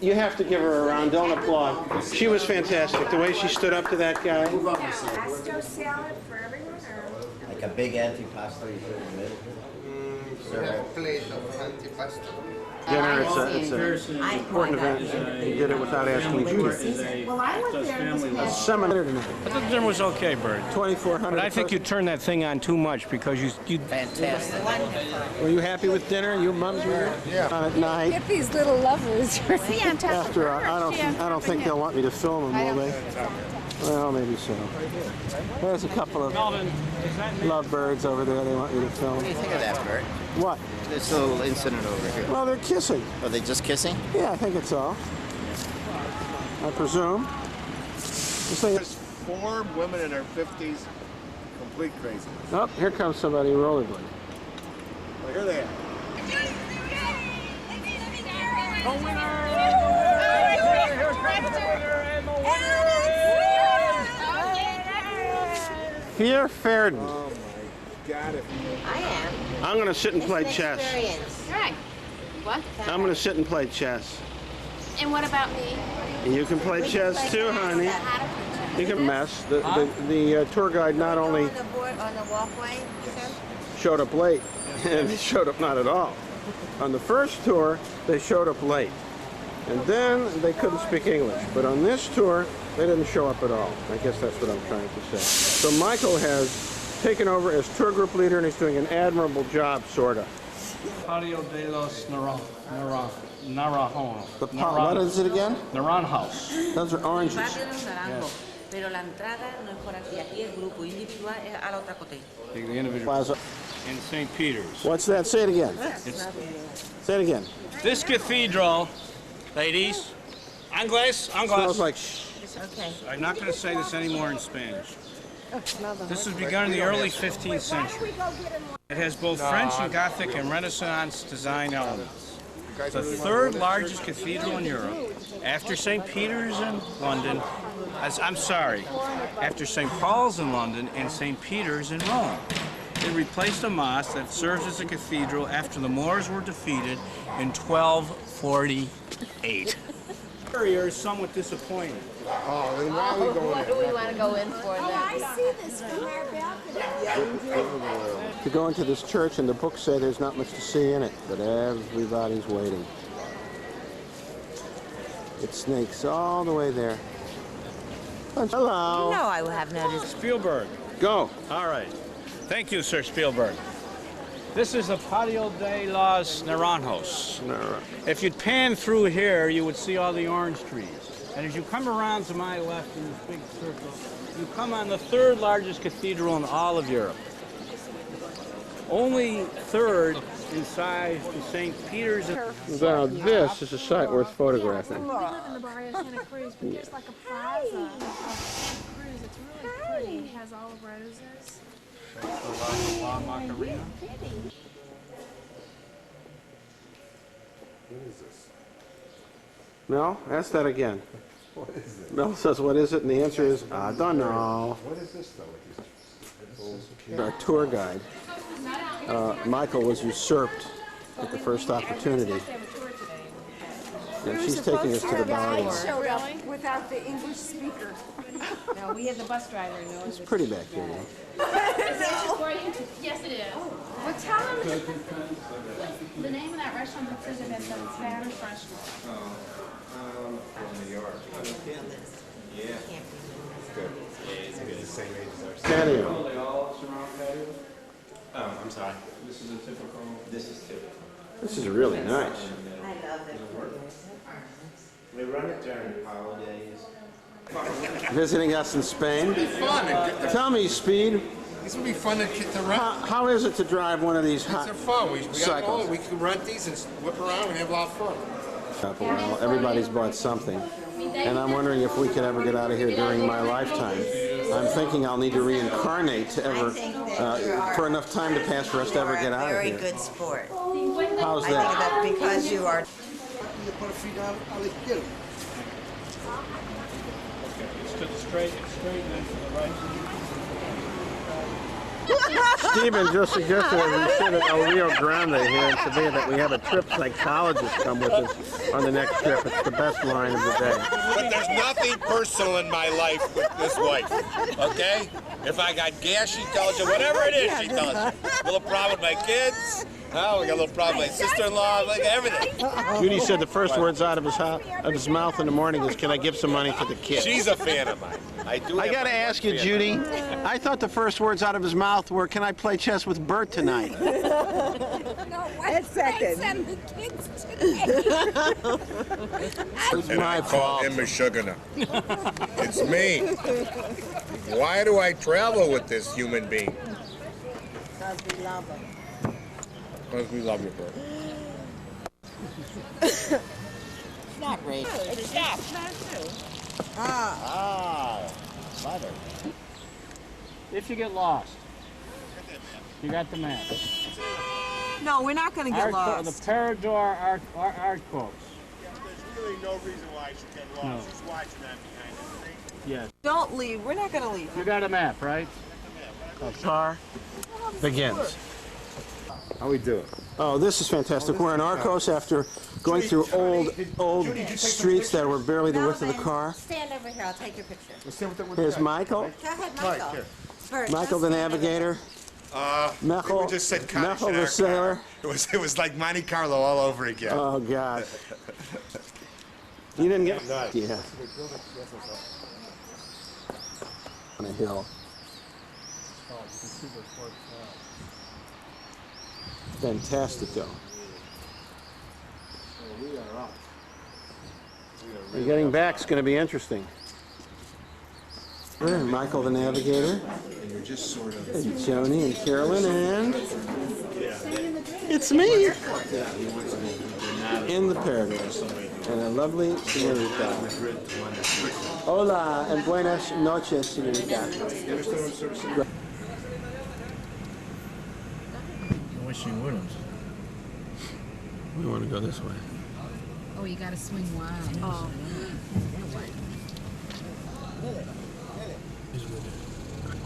You have to give her a round. Don't applaud. She was fantastic. The way she stood up to that guy. Pesto salad for everyone? Like a big antipasto you put in the middle. A plate of antipasto. Dinner, it's an important event. He did it without asking Judy. Well, I went there and just Seminar tonight. I thought the dinner was okay, Bert. 2,400. But I think you turned that thing on too much because you. Fantastic. Were you happy with dinner? You mums were here? Yeah. At night. get these little lovers. After I don't think they'll want me to film them, will they? Well, maybe so. There's a couple of lovebirds over there they want me to film. What do you think of that, Bert? What? This little incident over here. Well, they're kissing. Are they just kissing? Yeah, I think it's all. I presume. There's 4 women in their 50s, complete crazy. Oh, here comes somebody rollerblading. Well, here they are. Pierre Ferdinand. Oh my God! I am. I'm going to sit and play chess. Right. What? I'm going to sit and play chess. And what about me? And you can play chess too, honey. You can mess. The tour guide not only On the walkway, sir? showed up late, and he showed up not at all. On the first tour, they showed up late. And then they couldn't speak English. But on this tour, they didn't show up at all. I guess that's what I'm trying to say. So Michael has taken over as tour group leader, and he's doing an admirable job, sort of. Patio de los Naranjos. What is it again? Naranjos. Those are oranges. Barrio de los Naranjos, pero la entrada no es por aquí. Aquí el grupo individual es a la otra cotilla. The individual. Plaza. In St. Peter's. What's that? Say it again. Say it again. This cathedral, ladies, Angles. Smells like Okay. I'm not going to say this anymore in Spanish. This was begun in the early 15th century. It has both French and Gothic and Renaissance design elements. The 3rd largest cathedral in Europe, after St. Peter's in London, after St. Paul's in London and St. Peter's in Rome. It replaced a mosque that serves as a cathedral after the Moors were defeated in 1248. Interior is somewhat disappointing. Oh, then why are we going What do we want to go in for then? I see this from our balcony. To go into this church, and the books say there's not much to see in it, but everybody's waiting. It snakes all the way there. Hello. No, I will have noticed. Spielberg. Go. All right. Thank you, Sir Spielberg. This is the Patio de los Naranjos. If you'd pan through here, you would see all the orange trees. And as you come around to my left in this big circle, you come on the third largest cathedral in all of Europe. Only third in size to St. Peter's. Now this is a site worth photographing. We live in the Barrio Santa Cruz, but there's like a plaza of Santa Cruz. It's really pretty. It has all the roses. La Macarena. What is this? Mel, ask that again. What is this? Mel says, what is it? And the answer is, I don't know. What is this, though? Our tour guide, Michael, was usurped at the first opportunity. And she's taking us to the bar. Showed up without the English speaker. No, we had the bus driver. No, It's pretty back here, though. Yes, it is. Well, tell them the name of that restaurant that says it has a Spanish restaurant. From New York. Yeah. Good. It's good. The same age as ours. Patio. They all surround patios? I'm sorry. This is a typical. This is typical. This is really nice. I love it. We run it during holidays. Visiting us in Spain. Fun. Tell me, Speed, These would be fun to rent. how is it to drive one of these These are fun. We cycles? we can rent these and whip around and have a lot of fun. Well, everybody's bought something. And I'm wondering if we could ever get out of here during my lifetime. I'm thinking I'll need to reincarnate to ever, for enough time to pass for us to ever get out of Very here. good sport. How's I think that? that because you are. It's to the straight and then to the right. Stephen just suggested as we sit at El Rio Grande here in Sevilla that we have a trip psychologist come with us on the next trip. It's the best line of the day. But there's nothing personal in my life with this wife, okay? If I got gas, she tells you. Whatever it is, she tells you. A little problem with my kids. Oh, we got a little problem with my sister-in-law, like everything. Judy said the first words out of his mouth in the morning is, "Can I give some money to the kids?" She's a fan of mine. I got to ask you, Judy. I thought the first words out of his mouth were, "Can I play chess with Bert tonight?" No, what's second? Send the kids today. It's And my I call fault. him Meshuggah. It's me. Why do I travel with this human being? Because we love them. Because we love you, Bert. It's not great. It's stop. Mother. If you get lost, you got the map. No, we're not going to get lost. The Parador art quotes. There's really no reason why I should get lost. No. She's watching that behind us. Yes. Don't leave. We're not going to leave. You got a map, right? Car begins. How we doing? Oh, this is fantastic. We're in Arcos after going through old streets that were barely the width of the car. Stand over here. I'll take your picture. Here's Michael. Go ahead, Michael. Bert, Michael the navigator. Mechel, We just said cottage Mechel in the our sailor. car. It was like Monte Carlo all over again. Oh, God. You didn't get... Yeah. On a hill. Fantastic, though. And getting back's going to be interesting. Michael the navigator. And you're just sort of... And Joni and Carolyn and... It's me! In the Paradise. And a lovely señorita. Hola and buenas noches, señorita. I wish you wouldn't. We want to go this way. Oh, you got to swing wild. Oh.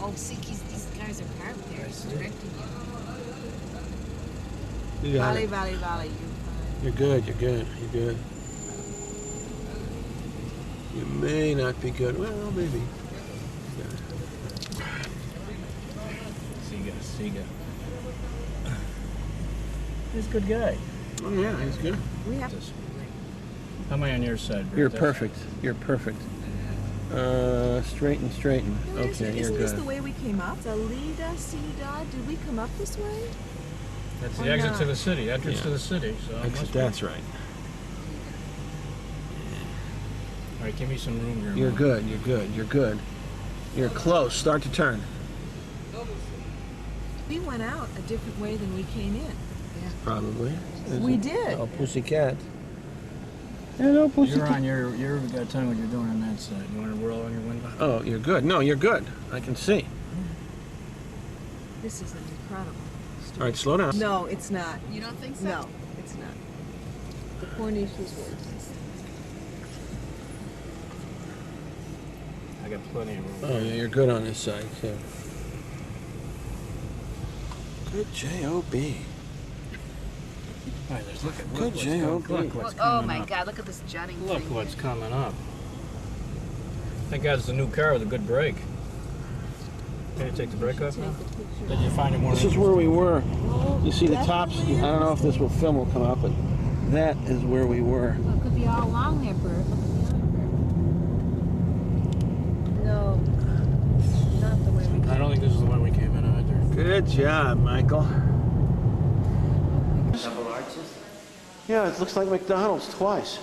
Oh, see, these guys are parked there. It's directing you. Valley, valley, valley. You're good, you're good, you're good. You may not be good. Well, maybe. Siga. He's a good guy. Oh yeah, he's good. We have How am I on your side, Bert? You're That's- perfect. You're perfect. Straighten. Okay, you're Isn't this good. the way we came up? Salida, Ciudad. Did we come up this way? That's Or the exit not? to the city, entrance Yeah. to the city. So it must be- That's right. All right, give me some room here. You're Mom. good. You're good. You're good. You're close. Start to turn. We went out a different way than we came in. Probably. We did. Oh, pussycat. Hello, pussycat. You're got time what you're doing on that side. You want to roll on your window? Oh, you're good. No, you're good. I can see. This is incredible. All right, slow down. No, it's not. You don't think so? No, it's not. The Corniche was worse. I got plenty of room. Oh, yeah, you're good on this side, too. Good J.O.B. All right, look at Good what's J.O.B. coming- look what's Oh coming my up. God! Look at this jutting Look thing. what's coming up. Thank God it's a new car with a good brake. Can you take the brake off now? Did you find it more? This is where we were. You see the tops? I don't know if this film will come out, but that is where we were. Well, it could be all along there, Bert. Look at the other No, not the way we came. I don't think this is the one we came in either. Good job, Michael. Double arches? Yeah, it looks like McDonald's twice.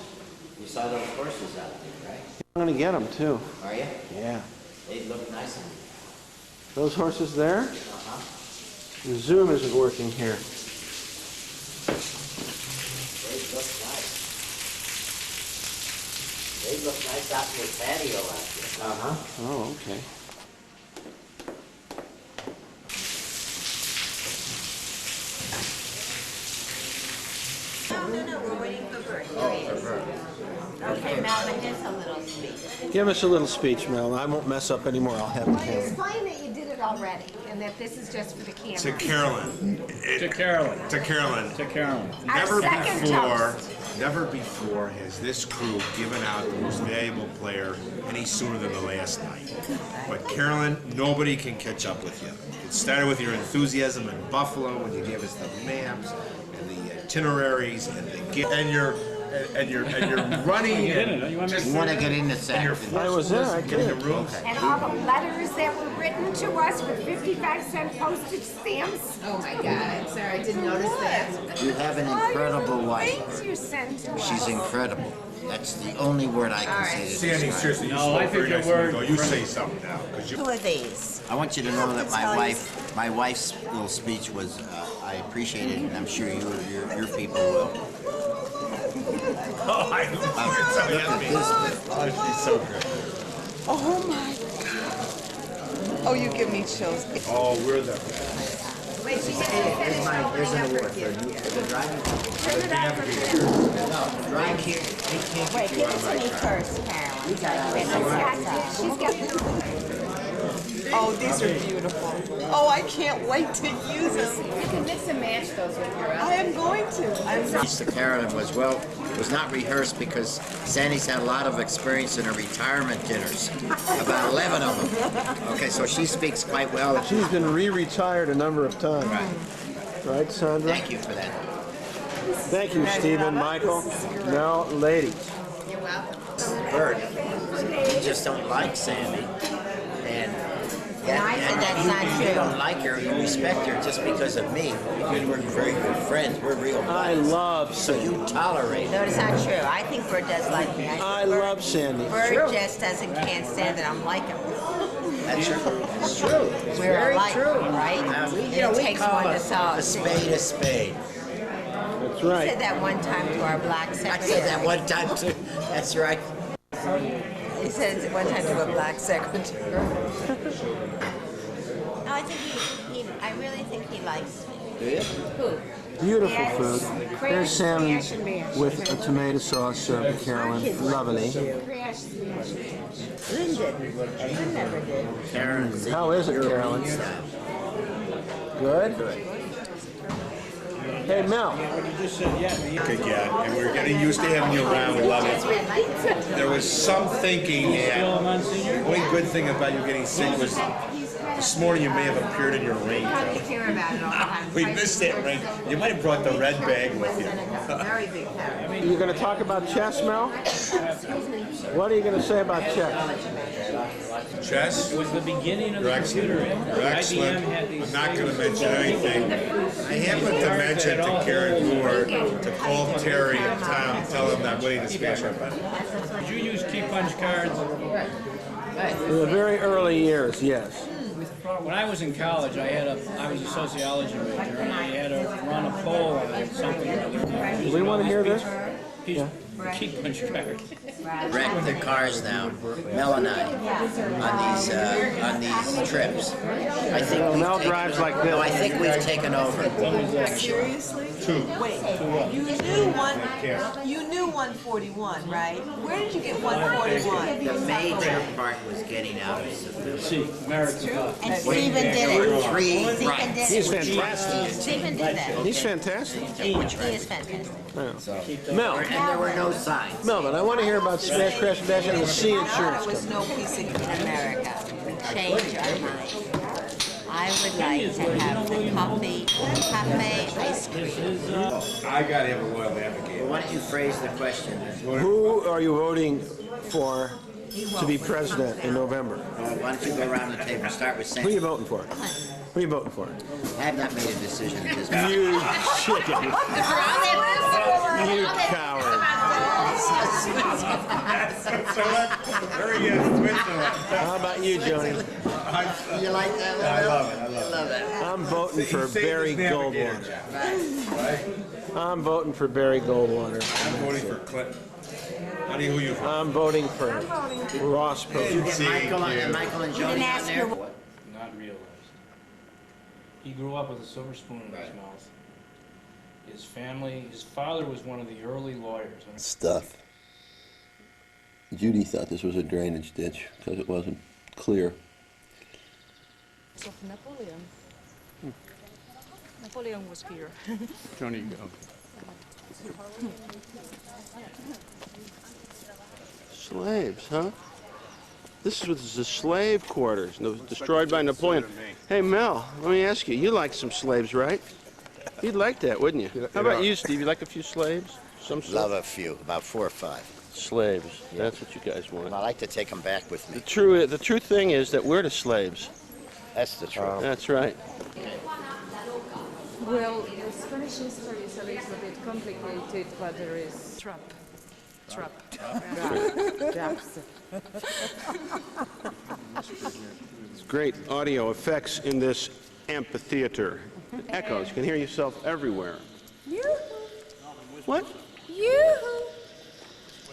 You saw those horses out there, right? I'm gonna get them too. Are you? Yeah. They look nice. Those horses there? Uh-huh. The zoom isn't working here. They look nice. They look nice out in the patio out there. Uh-huh. Oh, okay. No, we're waiting for Bert. Here he is. Okay, Melvin, here's a little speech. Give us a little speech, Mel. I won't mess up anymore. I'll have Well, him. explain that you did it already, and that this is just for the camera. To Carolyn. To Carolyn. To Carolyn. To Carolyn. Never second before, toast. never before has this crew given out the most valuable player any sooner than the last night. But Carolyn, nobody can catch up with you. It started with your enthusiasm in Buffalo when you gave us the maps and the itineraries and your running. You did it. You want me to You want to get in the And sack. your I was there, I getting the did. rooms. And all the letters that were written to us with 55-cent postage stamps. Oh my God, I'm sorry, I didn't notice that. You have an incredible All wife. the things you sent to us. She's incredible. That's the only word I can say to Sandy, describe. seriously, you No, I spoke think very your nice to me, word- though. You say something now, because you. Who are these? I want you to know that my wife's little speech was, I appreciate it, and I'm sure your people will. Oh, I knew you were so Look at happy. this. Oh, she's so good. Oh my God. Oh, you give me chills. Oh, we're the best. Wait, she didn't finish Here's an opening up award for for you. the driving. Turn it up for finish. No, driving can't, he can't Wait, get you give out it of to my me car. first, Carolyn. She's got Oh, these are beautiful. Oh, I can't wait to use them. You can mix and match those with your I am going to. Speech to Carolyn was not rehearsed because Sandy's had a lot of experience in her retirement dinners, about 11 of them. Okay, so she speaks quite well. She's been re-retired a number of times. Right, Sandra? Thank you for that. Thank you, Stephen, Michael. Now, ladies. You're welcome. Bert, you just don't like Sandy. And that's not you true. don't like her, you respect her just because of me. Because we're very good friends. We're real I buddies. love So Sandy. you tolerate No, her. it's not true. I think Bert does like me. I love Sandy. Bert just can't stand that I'm like him. That's true. It's true. It's We're very alike, true. right? Now, And you know, it we takes call one to solve. a spade a spade. That's He right. said that one time to our black I secretary. said that one time too. That's right. He said it one time to a black secretary. No, I think I really think he likes me. Do you? Who? Beautiful Yes. food. There's salmon with a tomato sauce served to Carolyn. Lovely. Lynn did. Lynn never did. Karen, How is it, Carolyn? Good? Hey, Mel. Could get, and we're getting used to having you around. We love it. there was some thinking that the only good thing about you getting sick was this morning you may have appeared in your raincoat. Care about it all the time. We missed that rain. You might have brought the red bag with you. Very big parrot. You going to talk about chess, Mel? What are you going to say about chess? Chess? It was the beginning of the computer era. You're excellent. IBM had these I'm not going to things mention so anything. I happened to mention to Karen Moore to call Terry and Tom, tell them I'm winning the Smash Up. Did you use key punch cards? In the very early years, yes. When I was in college, I was a sociology major, and I had to run a poll on something or other. Do we want to hear this? Yeah. Key punch card. Wreck the cars now, Mel and I, on these trips. I think Mel drives like this. No, I think we've taken over. Seriously? Two. Wait, you knew 141, right? Where did you get 141? The major part was getting out of civilian. See, America. And Stephen did it. Three Stephen right. did He's it. fantastic. Stephen did that. He's fantastic. He is fantastic. Mel, And there were no signs. Melvin, I want to hear about Smash, Crash, and Dash and the C insurance There was company. no piece of In America, we change our mind. I would like to have the cafe ice cream. I got to have a loyal advocate. Why don't you phrase the question? Who are you voting for to be president in November? Why don't you go around the table and start with Who are you Sam? voting for? Who are you voting for? I have not made a decision at this point. You chicken. You coward. How about you, Joni? You like that? I love it. I love it. I'm voting for Barry Goldwater. I'm voting for Barry Goldwater. I'm voting for Clinton. Honey, who you voting? I'm voting for Ross Perot. Michael and Joni on there? Not realized. He grew up with a silver spoon in his mouth. His family, his father was one of the early lawyers. Stuff. Judy thought this was a drainage ditch because it wasn't clear. Of Napoleon. Napoleon was here. Johnny, go. Slaves, huh? This was the slave quarters, destroyed by Napoleon. Hey, Mel, let me ask you, you like some slaves, right? You'd like that, wouldn't you? How about you, Steve? You like a few slaves? Love a few, about 4 or 5. Slaves. That's what you guys want. I like to take them back with me. The true thing is that we're the slaves. That's the truth. That's right. Well, the Spanish history is a little bit complicated, but there is trap. It's great audio effects in this amphitheater. It echoes. You can hear yourself everywhere. What? Yoo-hoo.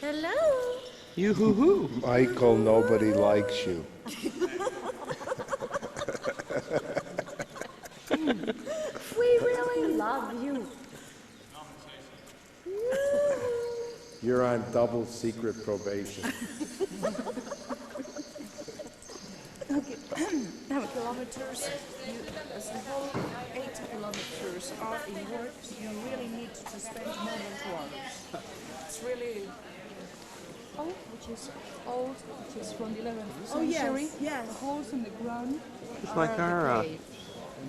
Hello. You-hoo-hoo. Michael, nobody likes you. We really love you. You're on double secret probation. Kilometers, as the whole 80 kilometers are in work, you really need to spend more than 2 hours. It's really old, which is from the 11th century. yes. The holes in the ground. Just like are our the grave.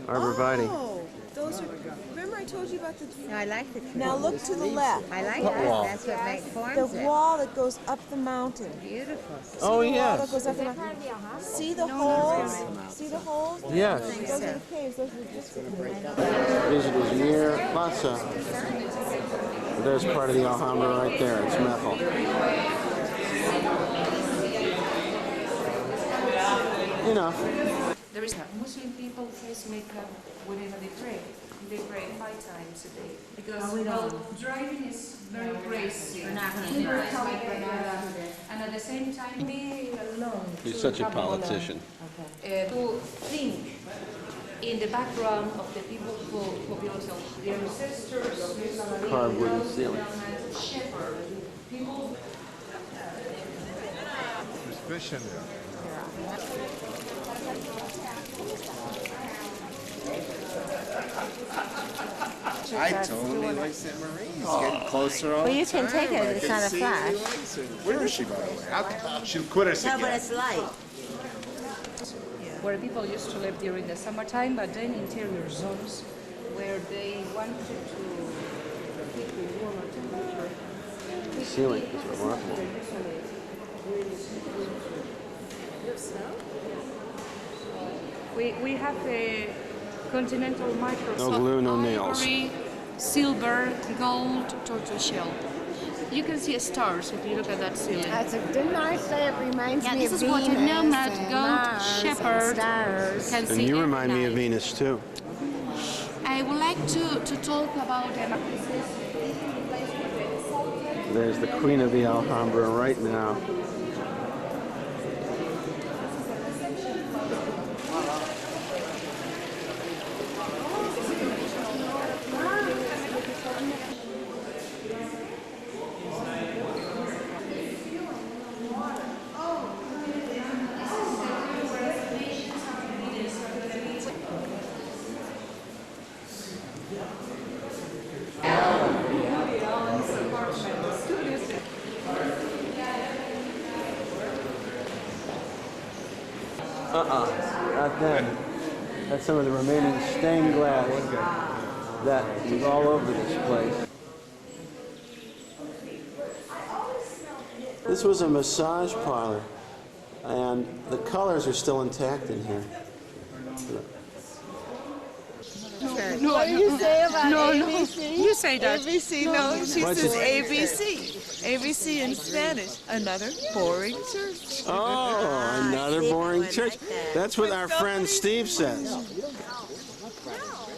arborvitae. Oh, those are. Remember I told you about the. No, I like the Now look to the left. I like What that. wall? That's what forms The it. wall that goes up the mountain. Beautiful. Oh, The wall that yes. goes up the mountain. See the holes? See the holes? Yes. Those are the caves. Those are just. Visitors near Plaza. There's part of the Alhambra right there. It's Methel. Enough. There is Muslim people face makeup whenever they pray. They pray 5 times a day. Because driving is very crazy. We're not going to drive. And at the same time, being alone. He's such a politician. To think in the background of the people who built their ancestors, Carved wooden ceiling. shepherd, people. There's fish in there. I totally like St. Marie. It's getting closer all Well, you the can time. take it. I It's can not a see flash. you likes it. Where is she, by the way? She'll quit us No, again. but it's light. Where people used to live during the summertime, but then interior zones where they wanted to keep the warmer temperature. The ceiling is remarkable. We have a continental Microsoft No glue, no nails. ivory, silver, gold, tortoiseshell. You can see stars if you look at that ceiling. Didn't I say it reminds me this of is what a Venus nomad and goat Mars shepherd and stars. can And see you every remind me of night. Venus too. I would like to talk about There's the Queen of the Alhambra right now. Not then. That's some of the remaining stained glass that is all over this place. This was a massage parlor, and the colors are still intact in here. What do you say about No, ABC? you say that. ABC, no, she What's says it? ABC. ABC in Spanish, another boring church. Oh, another boring church. That's what our friend Steve says.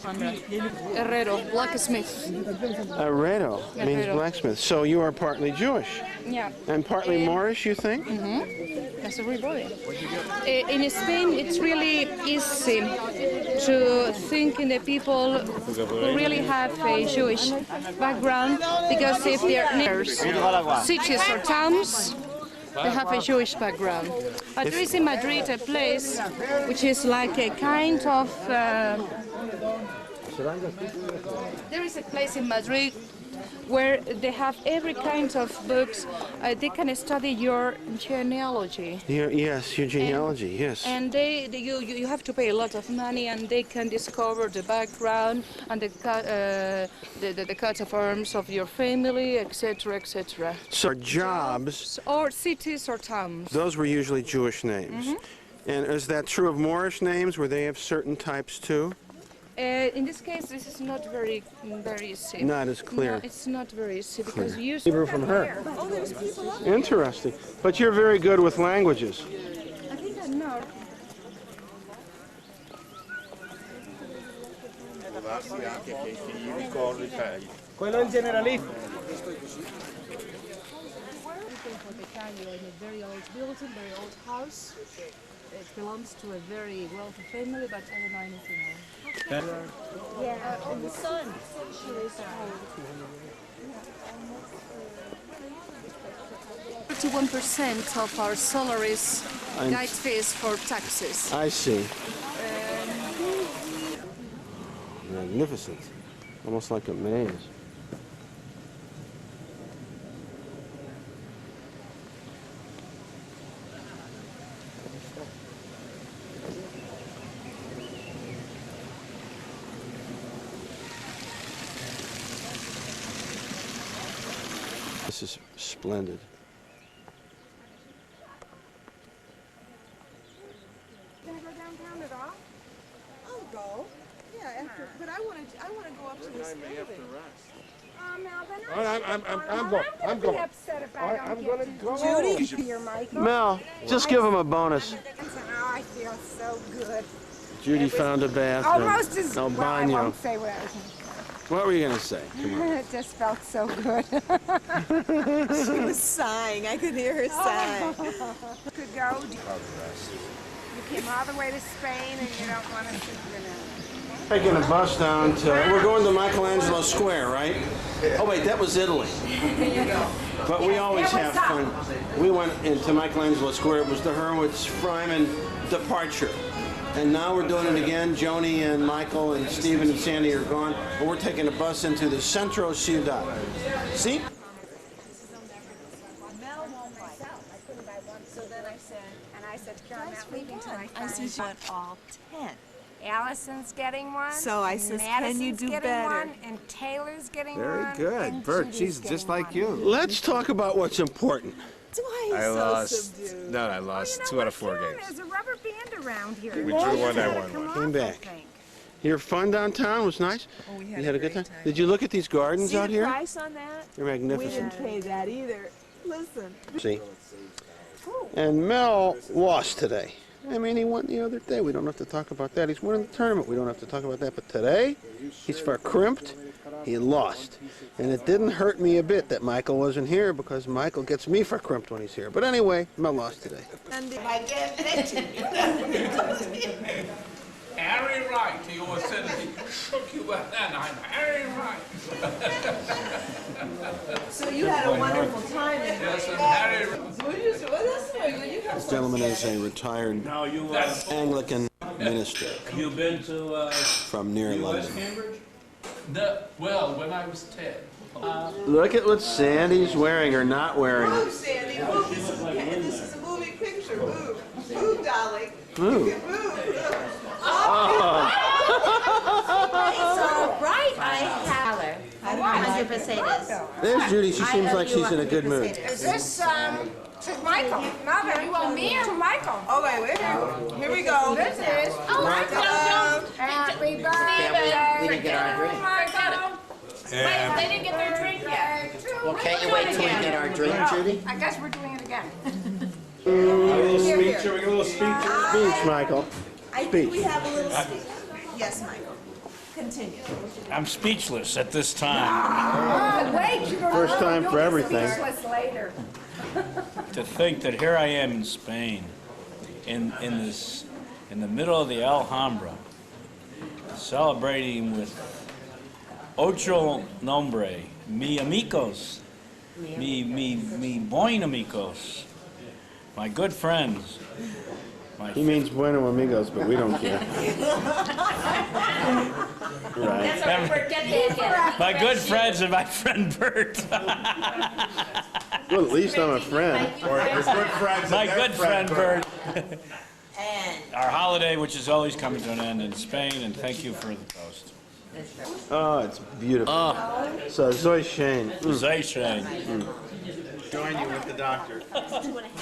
Herrero, blacksmith. Herrero means Herrero. blacksmith. So you are partly Jewish Yeah. and partly Moorish, you think? That's everybody. In Spain, it's really easy to think in the people who really have a Jewish background because if they're near cities or towns, they have a Jewish background. But there is in Madrid a place which is like a kind of. There is a place in Madrid where they have every kind of books. They can study your genealogy. Yes, your genealogy, yes. And you have to pay a lot of money, and they can discover the background and the coat of arms of your family, etc., etc. So jobs, Or cities or towns. those were usually Jewish names. And is that true of Moorish names, where they have certain types too? In this case, this is not very easy. Not as clear. No, it's not very easy because you. Hebrew from her. Oh, there's people up. Interesting. But you're very good with languages. I think I know. Quello è il generalista. In a very old building, very old house. It belongs to a very wealthy family, but I don't know anything more. Yeah, and the sun. Centuries old. 31% of our salaries guide fees for taxes. I see. Magnificent. Almost like a maze. This is splendid. Can I go downtown at all? I'll go. Yeah, after, but I want to go up to this building. I'm going. I'm going. Upset if I don't get to Judy? Here, Michael. Mel, just give him a bonus. Oh, I feel so good. Judy found a bathroom. Almost as No well, I baño. won't say what I was. What were you going to say? Come on. It just felt so good. She was sighing. I could hear her sigh. Could go. You came all the way to Spain and you don't want to sit there. Taking a bus down to, we're going to Michelangelo Square, right? Oh wait, that was Italy. But we always have fun. We went into Michelangelo Square. It was the Hurwitz Freiman departure. And now we're doing it again. Joni and Michael and Stephen and Sandy are gone, but we're taking a bus into the Centro Ciudad. See? I said, I'm not leaving till I I said, you want all 10. Allison's getting one. So I says, can you Madison's do getting better? one, and Taylor's getting Very one. good. and Bert, Judy's she's getting just like one. you. Let's talk about what's important. Why are I you so lost. subdued? No, I lost 2 out of 4 games. There's a rubber band around here. We drew one, I won one. Came back. Your fun downtown was nice? Oh, we You had a good time? Did you look at these gardens See out the here? price on that? They're magnificent. We didn't pay that either. Listen. See? And Mel lost today. I mean, he won the other day. We don't have to talk about that. He's winning the tournament. We don't have to talk about that. But today, he's verkrimped. He lost. And it didn't hurt me a bit that Michael wasn't here because Michael gets me verkrimped when he's here. But anyway, Mel lost today. Harry Wright, he always said he shook you back then. I'm Harry Wright. So you had a wonderful time in Yes, I'm Harry This gentleman is a retired Anglican minister You've been to from near London. Cambridge? No, well, when I was 10. Look at what Sandy's wearing or not wearing. Move, Sandy, move. This is a moving picture. Move. Move, darling. Move. You can move. Oh. It's all right. I have her. 100% There's Judy. She seems like she's in a good mood. Is this, to Michael? Mother, you want me or to Michael? Oh, wait. Here we go. This is. Oh, Michael. Happy We birthday. didn't get our drink. Michael. Yeah. They didn't get their drink yet. Well, can't you wait till we get our drink, Judy? I guess we're doing it again. A little speech. Shall we get a little speech? Speech, Michael. I think we have a little speech. Yes, Michael. Continue. I'm speechless at this time. Wait, you don't First time for everything. later. To think that here I am in Spain, in the middle of the Alhambra, celebrating with ocho nombre, mi amigos, mi buen amigos, my good friends. He means bueno amigos, but we don't care. Right. My good friends and my friend Bert. Well, at least I'm a friend. Or your good friends. My and their good friend Bert. And Our holiday, which is always coming to an end in Spain, and thank you for the toast. Oh, it's beautiful. So, Zoe Shane. Zay Shane. Join you with the doctor.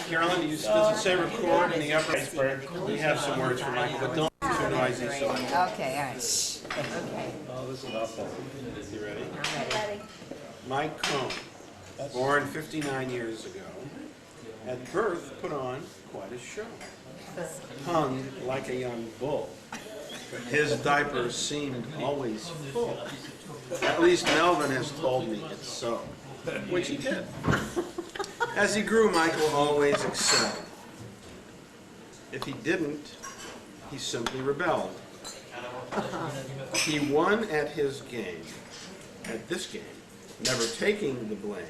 Carolyn, does it say record in the upper? We have some words for Michael, but don't be too noisy. So. Okay, all right. Okay. Oh, this is awesome. You ready? I'm ready. Mike Cohn, born 59 years ago, at birth put on quite a show. Hung like a young bull. His diapers seemed always full. At least Melvin has told me it's so, which he did. As he grew, Michael always excelled. If he didn't, he simply rebelled. He won at his game, at this game, never taking the blame,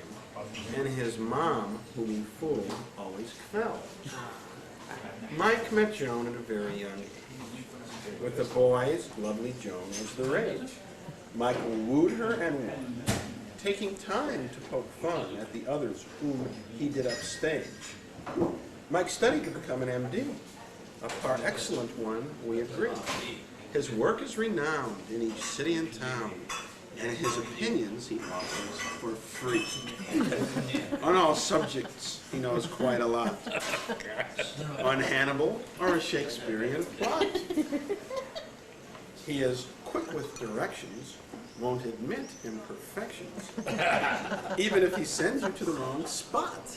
and his mom, whom he fooled, always fell. Mike met Joan at a very young age. With the boys, lovely Joan was the rage. Michael wooed her and won, taking time to poke fun at the others whom he did upstage. Mike studied to become an MD, a par excellent one, we agree. His work is renowned in each city and town, and his opinions he offers for free. On all subjects, he knows quite a lot. On Hannibal or a Shakespearean plot. He is quick with directions, won't admit imperfections, even if he sends you to the wrong spot.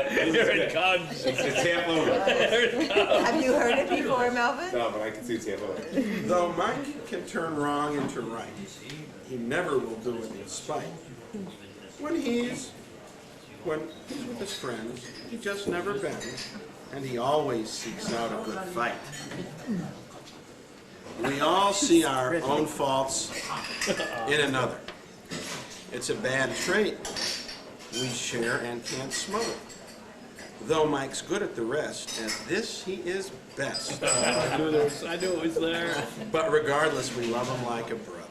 Here it comes. It's Aunt Lola. have you heard it before, Melvin? No, but I can see it's Aunt Lola. Though Mike can turn wrong into right, he never will do it in spite. When he's with his friends, he just never bends, and he always seeks out a good fight. We all see our own faults in another. It's a bad trait we share and can't smother. Though Mike's good at the rest, at this he is best. I knew it was there. But regardless, we love him like a brother.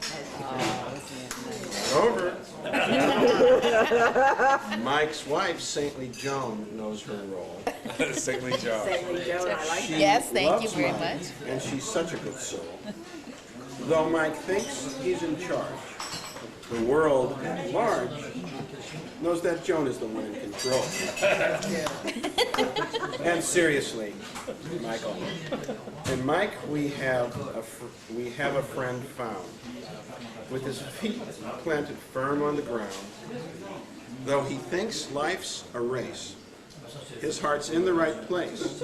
Over. Mike's wife, Saintly Joan, knows her role. Saintly Joan. Saintly Joan, I like She that. Yes, thank you loves very Mike, much. And she's such a good soul. Though Mike thinks he's in charge, the world at large knows that Joan is the one in control. And seriously, Michael. And Mike, we have a friend found, with his feet planted firm on the ground. Though he thinks life's a race, his heart's in the right place,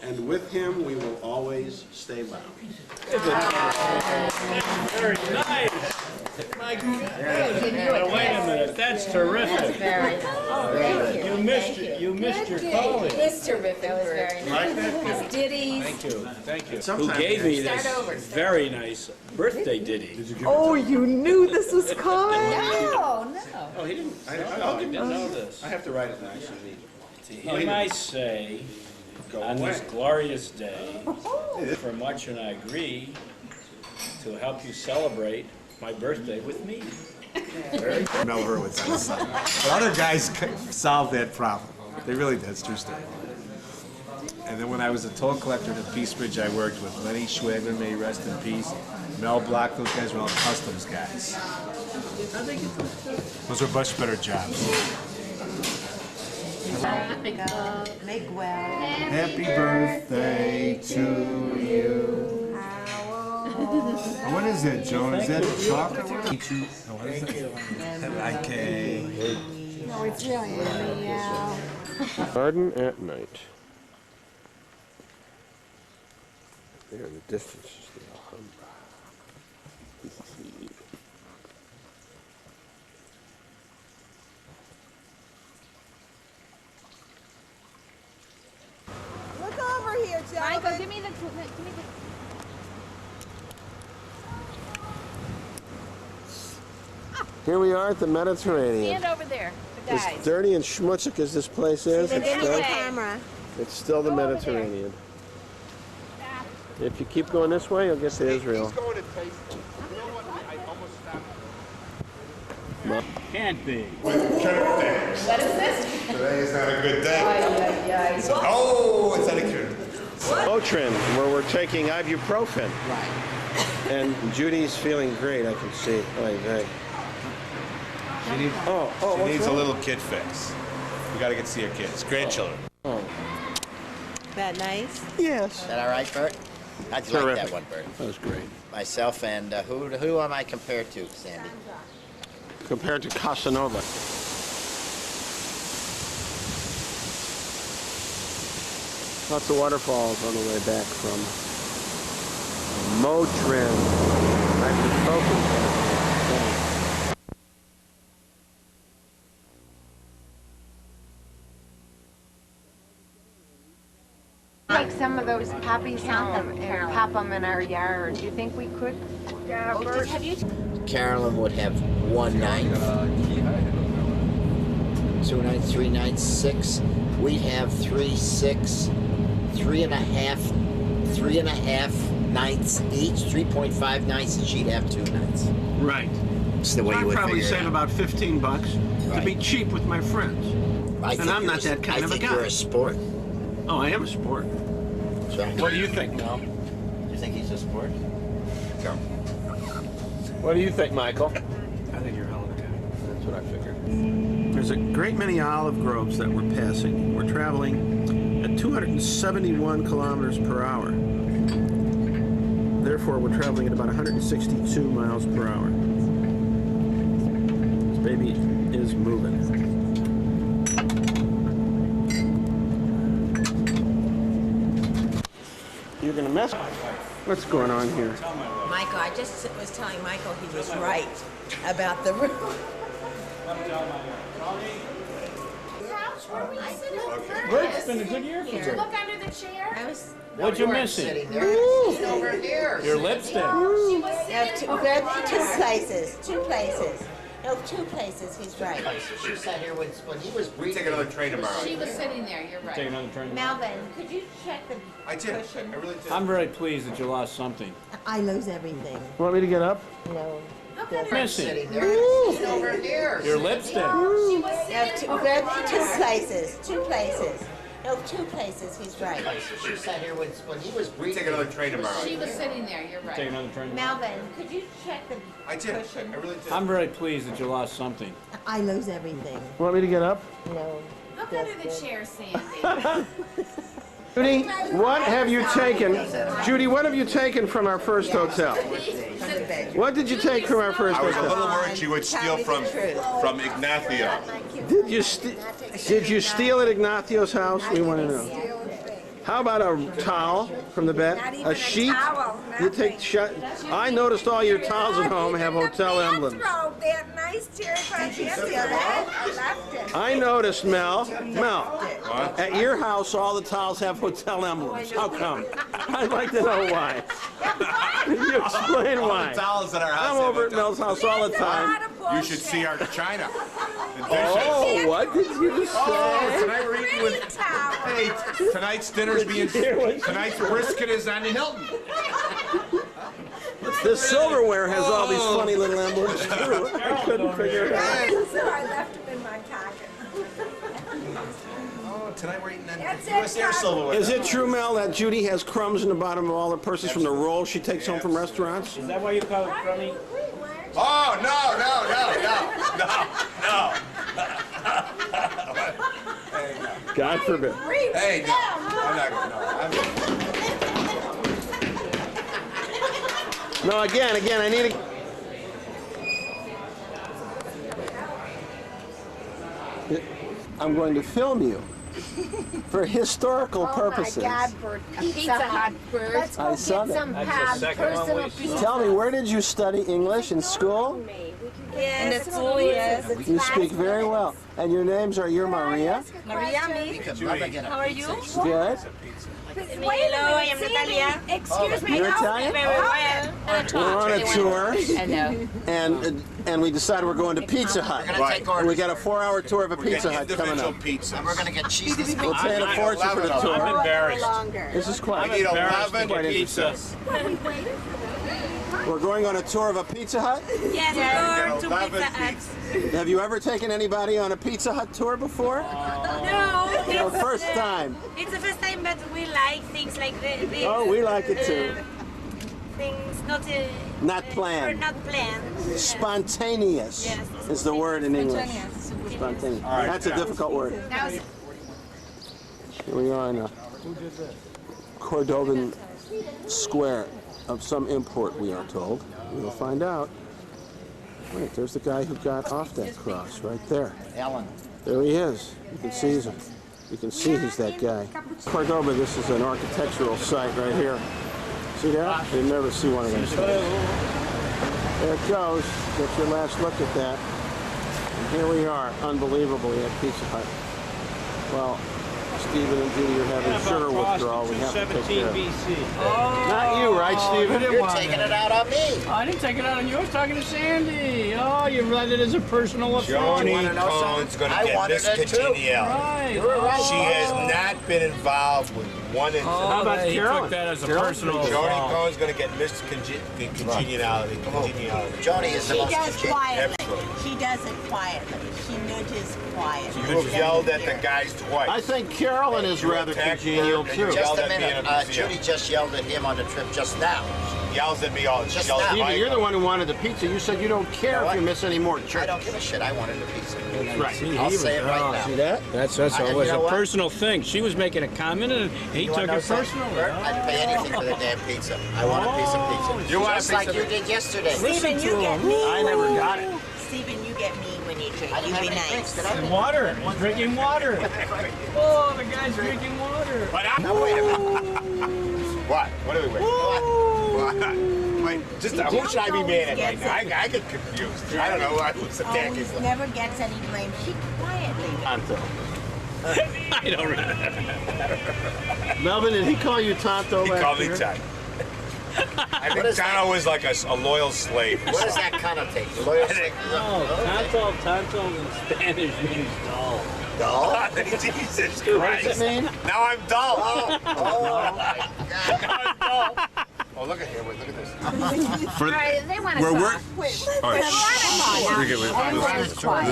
and with him we will always stay bound. Very nice. My God. Wait a minute, that's terrific. That's very You missed your calling. It's terrific. That was very nice. His ditties. Thank you. Who Sometimes gave me Start this over. very nice birthday ditty? Oh, you knew this was coming? No, no. Oh, he didn't. I didn't know this. I have to write it nice and neat. To him I say, on this glorious day, for much and I agree, to help you celebrate my birthday with me. Mel Hurwitz on his side. But other guys solved that problem. They really did. It's a true story. And then when I was a toll collector at Peacebridge, I worked with Lenny Schwagler, may he rest in peace, Mel Block. Those guys were all customs guys. Those were much better jobs. Happy birthday to you. What is that, Joan? Is that chocolate? What is that? Okay. No, it's really yeah. Garden at night. There in the distance is the Alhambra. Look over here, gentlemen. Michael, give me the. Here we are at the Mediterranean. Stand over there, the As guys. dirty and schmutzig as this place is, They it's didn't still, the camera. it's still the Mediterranean. If you keep going this way, you'll get to Israel. Can't be. What is this? Today is not a good day. Oh, it's not a good. Motrin, where we're taking ibuprofen. Right. And Judy's feeling great, I can see. She needs, she needs a little kid fix. We got to get to see her kids, grandchildren. That nice? Yes. Is that all right, Bert? How'd you like Terrific. that one, Bert? That was great. Myself and who am I compared to, Sandy? Compared to Casanova. Lots of waterfalls on the way back from Motrin. Take some of those poppies home and pop them in our yard. Do you think we could? Yeah, Bert. Have you? Carolyn would have 1 night, 2 nights, 3 nights, 6. We'd have 3, 6, 3.5 nights each, 3.5 nights, and she'd have 2 nights. Right. That's the way you I'd would probably figure it save out. about $15 to be cheap with my friends. And I'm not that kind of a guy. I think you're a sport. Oh, I am a sport. So, What do you think, Mel? you think he's a sport? What do you think, Michael? I think you're a hell of a guy. That's what I figured. There's a great many olive groves that we're passing. We're traveling at 271 kilometers per hour. Therefore, we're traveling at about 162 miles per hour. This baby is moving. You're gonna mess. What's going on here? Michael, I just was telling Michael he was right about the room. Bert's been a good year for Did you her. look under the chair? I was. What'd you miss it? She's over here. Your lipstick. She was We have sitting. two places. 2 places. No, 2 places, he's right. She sat here when he was We take another train tomorrow. She was sitting there, you're right. Take another train. Melvin, could you check the I did. cushion? I really did. I'm very pleased that you lost something. I lose everything. Want me to get up? No. Missing. She's over here. Your lipstick. No, 2 places, 2 places. No, 2 places, he's right. She sat here when he was We take another train tomorrow. She was sitting there, you're right. Take another train. Melvin, could you check the I did. cushion? I really did. I'm very pleased that you lost something. I lose everything. Want me to get up? No. Look under the chair, Sandy. Judy, what have you taken? Judy, what have you taken from our first hotel? What did you take from our first I was a hotel? little worried she would steal from Ignacio. Did you steal at Ignacio's house? We want to know. How about a towel from the bed? A sheet? You take I noticed all your towels at home have hotel emblems. That nice cherry pie. I noticed, Mel, at your house all the towels have hotel emblems. How come? I'd like to know why. You explain why. All the towels at our house I'm have over at hotel- Mel's house all the time. You should see our china. Oh, what did you just say? Oh, tonight we're eating with. Hey, tonight's dinner's being. Tonight's brisket is on the Hilton. The silverware has all these funny little emblems too. I couldn't figure it out. So I left them in my pocket. Oh, tonight we're eating on That's US it, Air silverware. Is it true, Mel, that Judy has crumbs in the bottom of all her purses from the rolls she takes home from restaurants? Is that why you call it crummy? Oh, no. God forbid. Hey, no. I'm not going to. No, again, I need to... I'm going to film you for historical purposes. Oh my God, Bert. Pizza Hut, Bert. Let's go I saw get some that. personal pizza. Tell me, where did you study English in school? In the school, yes. You speak very well. And your names are, you're Maria? Maria, me. How are you? Good. Hello, I am Natalia. Excuse me. You're Italian? Very well. We're on a tour. I know. And we decided we're going to Pizza Hut. Right. We got a 4-hour tour of a Pizza Hut coming up. Pizza. And we're going to get cheese. We're paying a fortune for the tour. I'm embarrassed. This is quite, I need Embarrassed 11 to get pizza. We're going on a tour of a Pizza Hut? Yes, we're going to Pizza Hut. Have you ever taken anybody on a Pizza Hut tour before? No. No, first time. It's the first time, but we like things like this. Oh, we like it too. Things not Not planned. not planned. Spontaneous is the word in English. Spontaneous. That's a difficult word. That was Here we are in a Cordovan square of some import, we are told. We'll find out. Wait, there's the guy who got off that cross right there. Ellen. There he is. You can see he's that guy. Cordoba, this is an architectural site right here. See that? You never see one of those things. There it goes. Get your last look at that. And here we are, unbelievably, at Pizza Hut. Well, Stephen and Judy are having sugar withdrawal. We have to take care of it. Not you, right, Stephen? You're taking it out on me. I didn't take it out on you. I was talking to Sandy. Oh, you read it as a personal affair. Joni Cohn's going to get Miss Congeniality. Right. She has not been involved with one incident. How about he took that as a personal Joni Cohn's going to get Miss Congeniality. Joni is the She most does congenial. quietly. She does it quietly. She nudges quietly. You yelled at the guys twice. I think Carolyn is rather congenial, too. Just a minute. Judy just yelled at him on the trip just now. She yells at me all. Just yells at Stephen, Mike. you're the one who wanted the pizza. You said you don't care if you miss any more I church. don't give a shit. I wanted the pizza. Right. See, I'll he say it was- right now. See that? That's And it you was know a what? personal thing. She was making a comment and he took it personal. I'd pay anything for the damn pizza. I want a piece of pizza. You want a just piece like of you pizza? did yesterday. Stephen, you get me. I never got it. Stephen, you get me when you drink. I didn't You have be any nice. drinks, did I? And water. He's drinking water. Oh, the guy's drinking water. Now, wait a minute. What? What are we waiting for? Wait, just who should I be mad at right now? I get confused. I don't know. I was attacking. Always never gets any blame. She quietly. Tonto. I don't remember. Melvin, did he call you Tonto He last called me year? Chad. I think Donald was like a loyal slave. What does that connotate? Loyal slave? Tonto in Spanish means dull. Dull? Jesus Christ. What does it mean? Now I'm dull. Oh my God. Now I'm dull. Oh, look at here. Wait, look at this. All right, they want to We're talk. All right.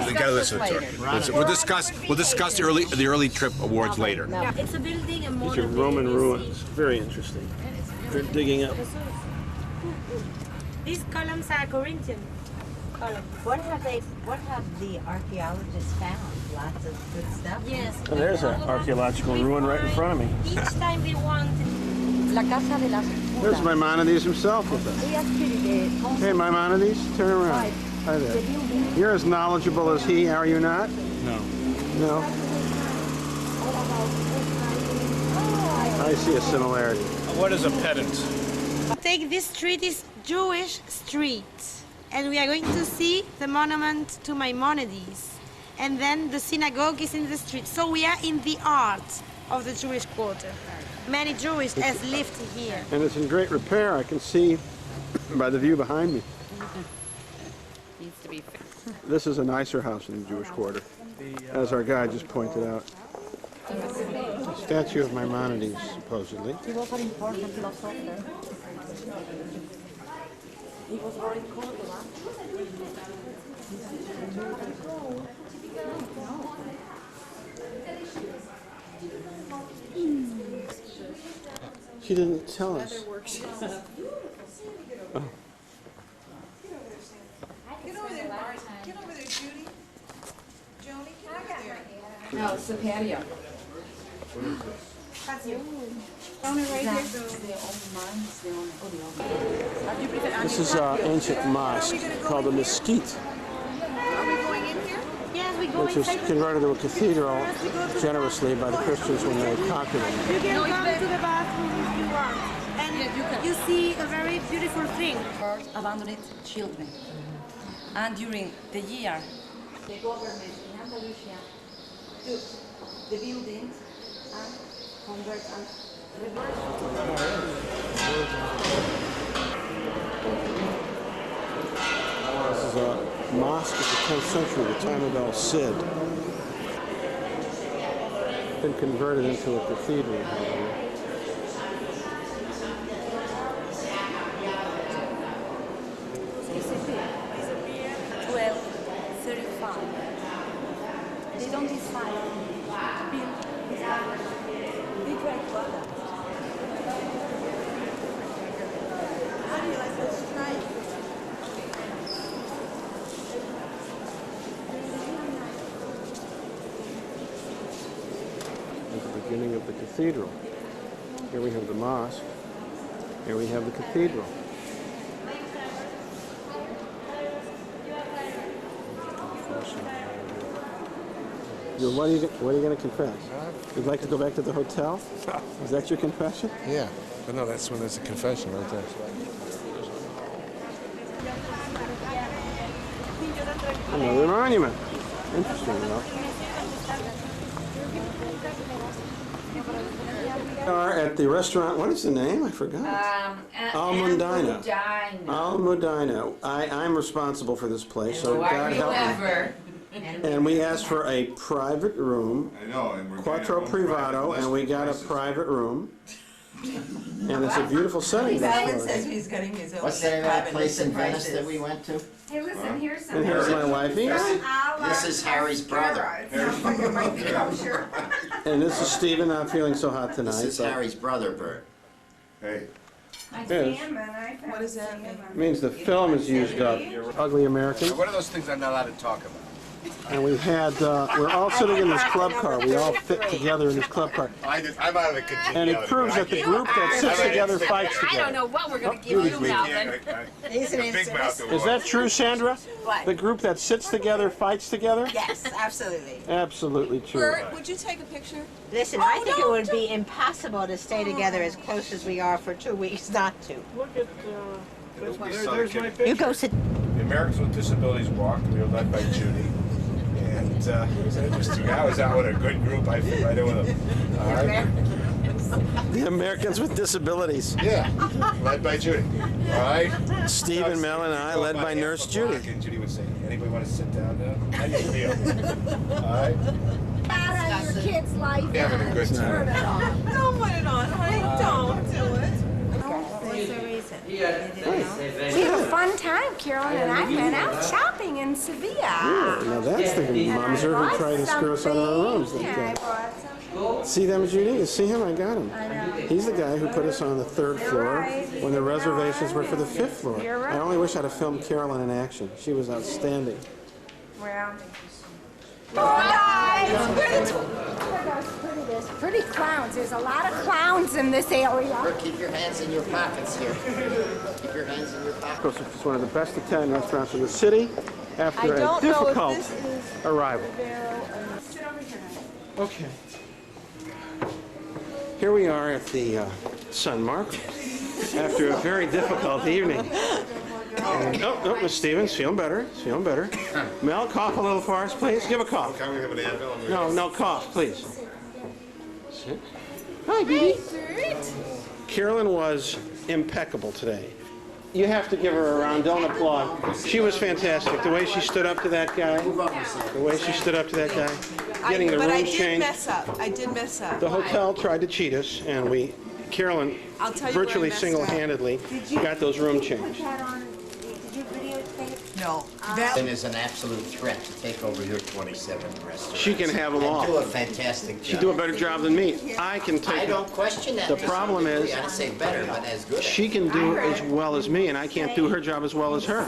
We gotta listen to her. We'll discuss the early trip awards later. It's a building and These are Roman ruins. Very interesting. They're digging up. These columns are Corinthian columns. What have the archaeologists found? Lots of good stuff. Yes. Oh, there's an archaeological ruin right in front of me. Each time they want. La Casa de las There's Maimonides himself with us. Hey, Maimonides, turn around. Hi there. You're as knowledgeable as he, are you not? No. No? I see a similarity. What is a pedant? Take this street is Jewish street, and we are going to see the monument to Maimonides, and then the synagogue is in the street. So we are in the heart of the Jewish quarter. Many Jews has lived here. And it's in great repair. I can see by the view behind me. Needs to be fixed. This is a nicer house in the Jewish quarter, as our guide just pointed out. A statue of Maimonides, supposedly. He was an important philosopher. He was very cold. She didn't tell us. Oh. Get over there, Mark. Get over there, Judy. Joni, get over there. No, it's the patio. This is an ancient mosque called the Mesquite, Are we going in here? Yes, we go which was inside. converted to a cathedral generously by the Christians when they conquered them. You can come to the bathroom if you want. And you see a very beautiful thing. Abandoned children. And during the year, the government in Andalusia took the buildings and converted and This is a mosque of the 10th century, the time of El Cid. Been converted into a cathedral, however. 1235. They don't decide to build different products. How do you like this tonight? At the beginning of the cathedral. Here we have the mosque. Here we have the cathedral. What are you going to confess? You'd like to go back to the hotel? Is that your confession? Yeah, but no, that's when there's a confession right there. Another monument. Interesting, though. We are at the restaurant. What is the name? I forgot. Al Mundina. Al Mundina. I'm responsible for this place, so God help me. And we asked for a private room, I know, and we're Quattro Privato, and we got a private room. And it's a beautiful setting. Alan says he's getting his own What's the name of that private place in list of Venice that prices. we went to? Hey, listen, here's some. And here's my wifey. This is Harry's brother. And this is Stephen, not feeling so hot tonight. This is but Harry's brother, Bert. Hey. Yes. What does that mean? It means the film is used up. Ugly American. What are those things I'm not allowed to talk about? And we had, we're all sitting in this club car. We all fit together in this club car. I'm out of the congeniality. And it proves that the group that sits together fights I don't together. know what we're going to give you, Melvin. Is that true, Sandra? What? The group that sits together fights together? Yes, absolutely. Absolutely true. Bert, would you take a picture? Listen, I think it would be impossible to stay together as close as we are for 2 weeks not to. Look at, There's my You go sit. The Americans with Disabilities Walk. We were led by Judy. And it was interesting. I was out with a good group. I fit right in with them. All right. The Americans with Disabilities. Yeah, led by Judy. All right. Steve and Mel and I, led by Nurse Judy. And Judy would say, anybody want to sit down now? How do you feel? All right. Out of your kid's life. Having a good Turn time. it on. Don't put it on, honey. Don't do it. What's the reason? We had a fun time, Carolyn and I went out shopping in Sevilla. Now that's the mumser who tried to screw us out of our rooms. Yeah, I bought some. See them, Judy? You see him? I got him. He's the guy who put us on the 3rd floor when the reservations were for the 5th floor. I only wish I'd have filmed Carolyn in action. She was outstanding. Well. Guys, there's pretty clowns. There's a lot of clowns in this area. Keep your hands in your pockets here. Keep your hands in your Of pockets. course, it's one of the best Italian restaurants in the city after a difficult arrival. Sit over here. Okay. Here we are at the San Marco after a very difficult evening. And, oh, Miss Stevens, feeling better. Feeling better. Mel, cough a little for us, please. Give a cough. Can we have an Advil? No, cough, please. Sit. Hi, Dee. Carolyn was impeccable today. You have to give her a round of applause. She was fantastic. The way she stood up to that guy. The way she stood up to that guy. Getting the But I rooms did changed. mess up. I did mess up. The hotel tried to cheat us, and Carolyn I'll tell you where I virtually messed single-handedly got those room changed. No. That is an absolute threat to take over your 27 restaurants. She can have them all. And do a fantastic job. She'd do a better job than me. I can take I don't question that. The problem is, I say better, but as good. she can do as well as me, and I can't do her job as well as her.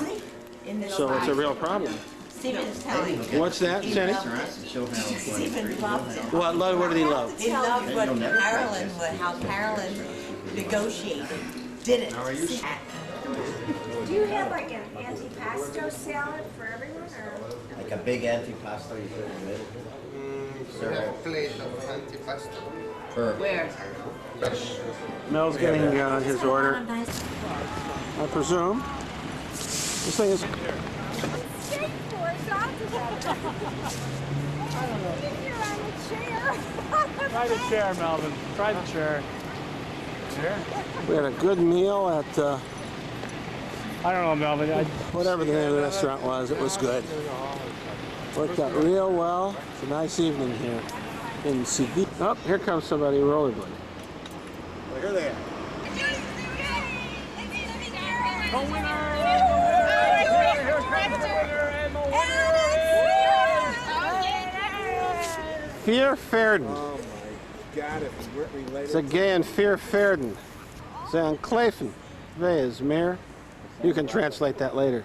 So it's a real problem. Stephen's telling me. What's that, Jenny? Stephen loved it. What did he love? He loved how Carolyn negotiated. Did it. Do you have like an antipasto salad for everyone, or? Like a big antipasto you put in the middle. A plate of antipasto. Where? Mel's getting his order. I presume. This thing is... Skateboards on You're on the chair. Try the chair, Melvin. Try the chair. Chair? We had a good meal at... I don't know, Melvin. Whatever the name of the restaurant was, it was good. Worked out real well. It's a nice evening here in Sevilla. Oh, here comes somebody rollerblading. Well, here they are. Vier Verden. Oh my God, if we weren't related. Ze gaan Vier Verden. Ze aan Kleven. Wees meer. You can translate that later.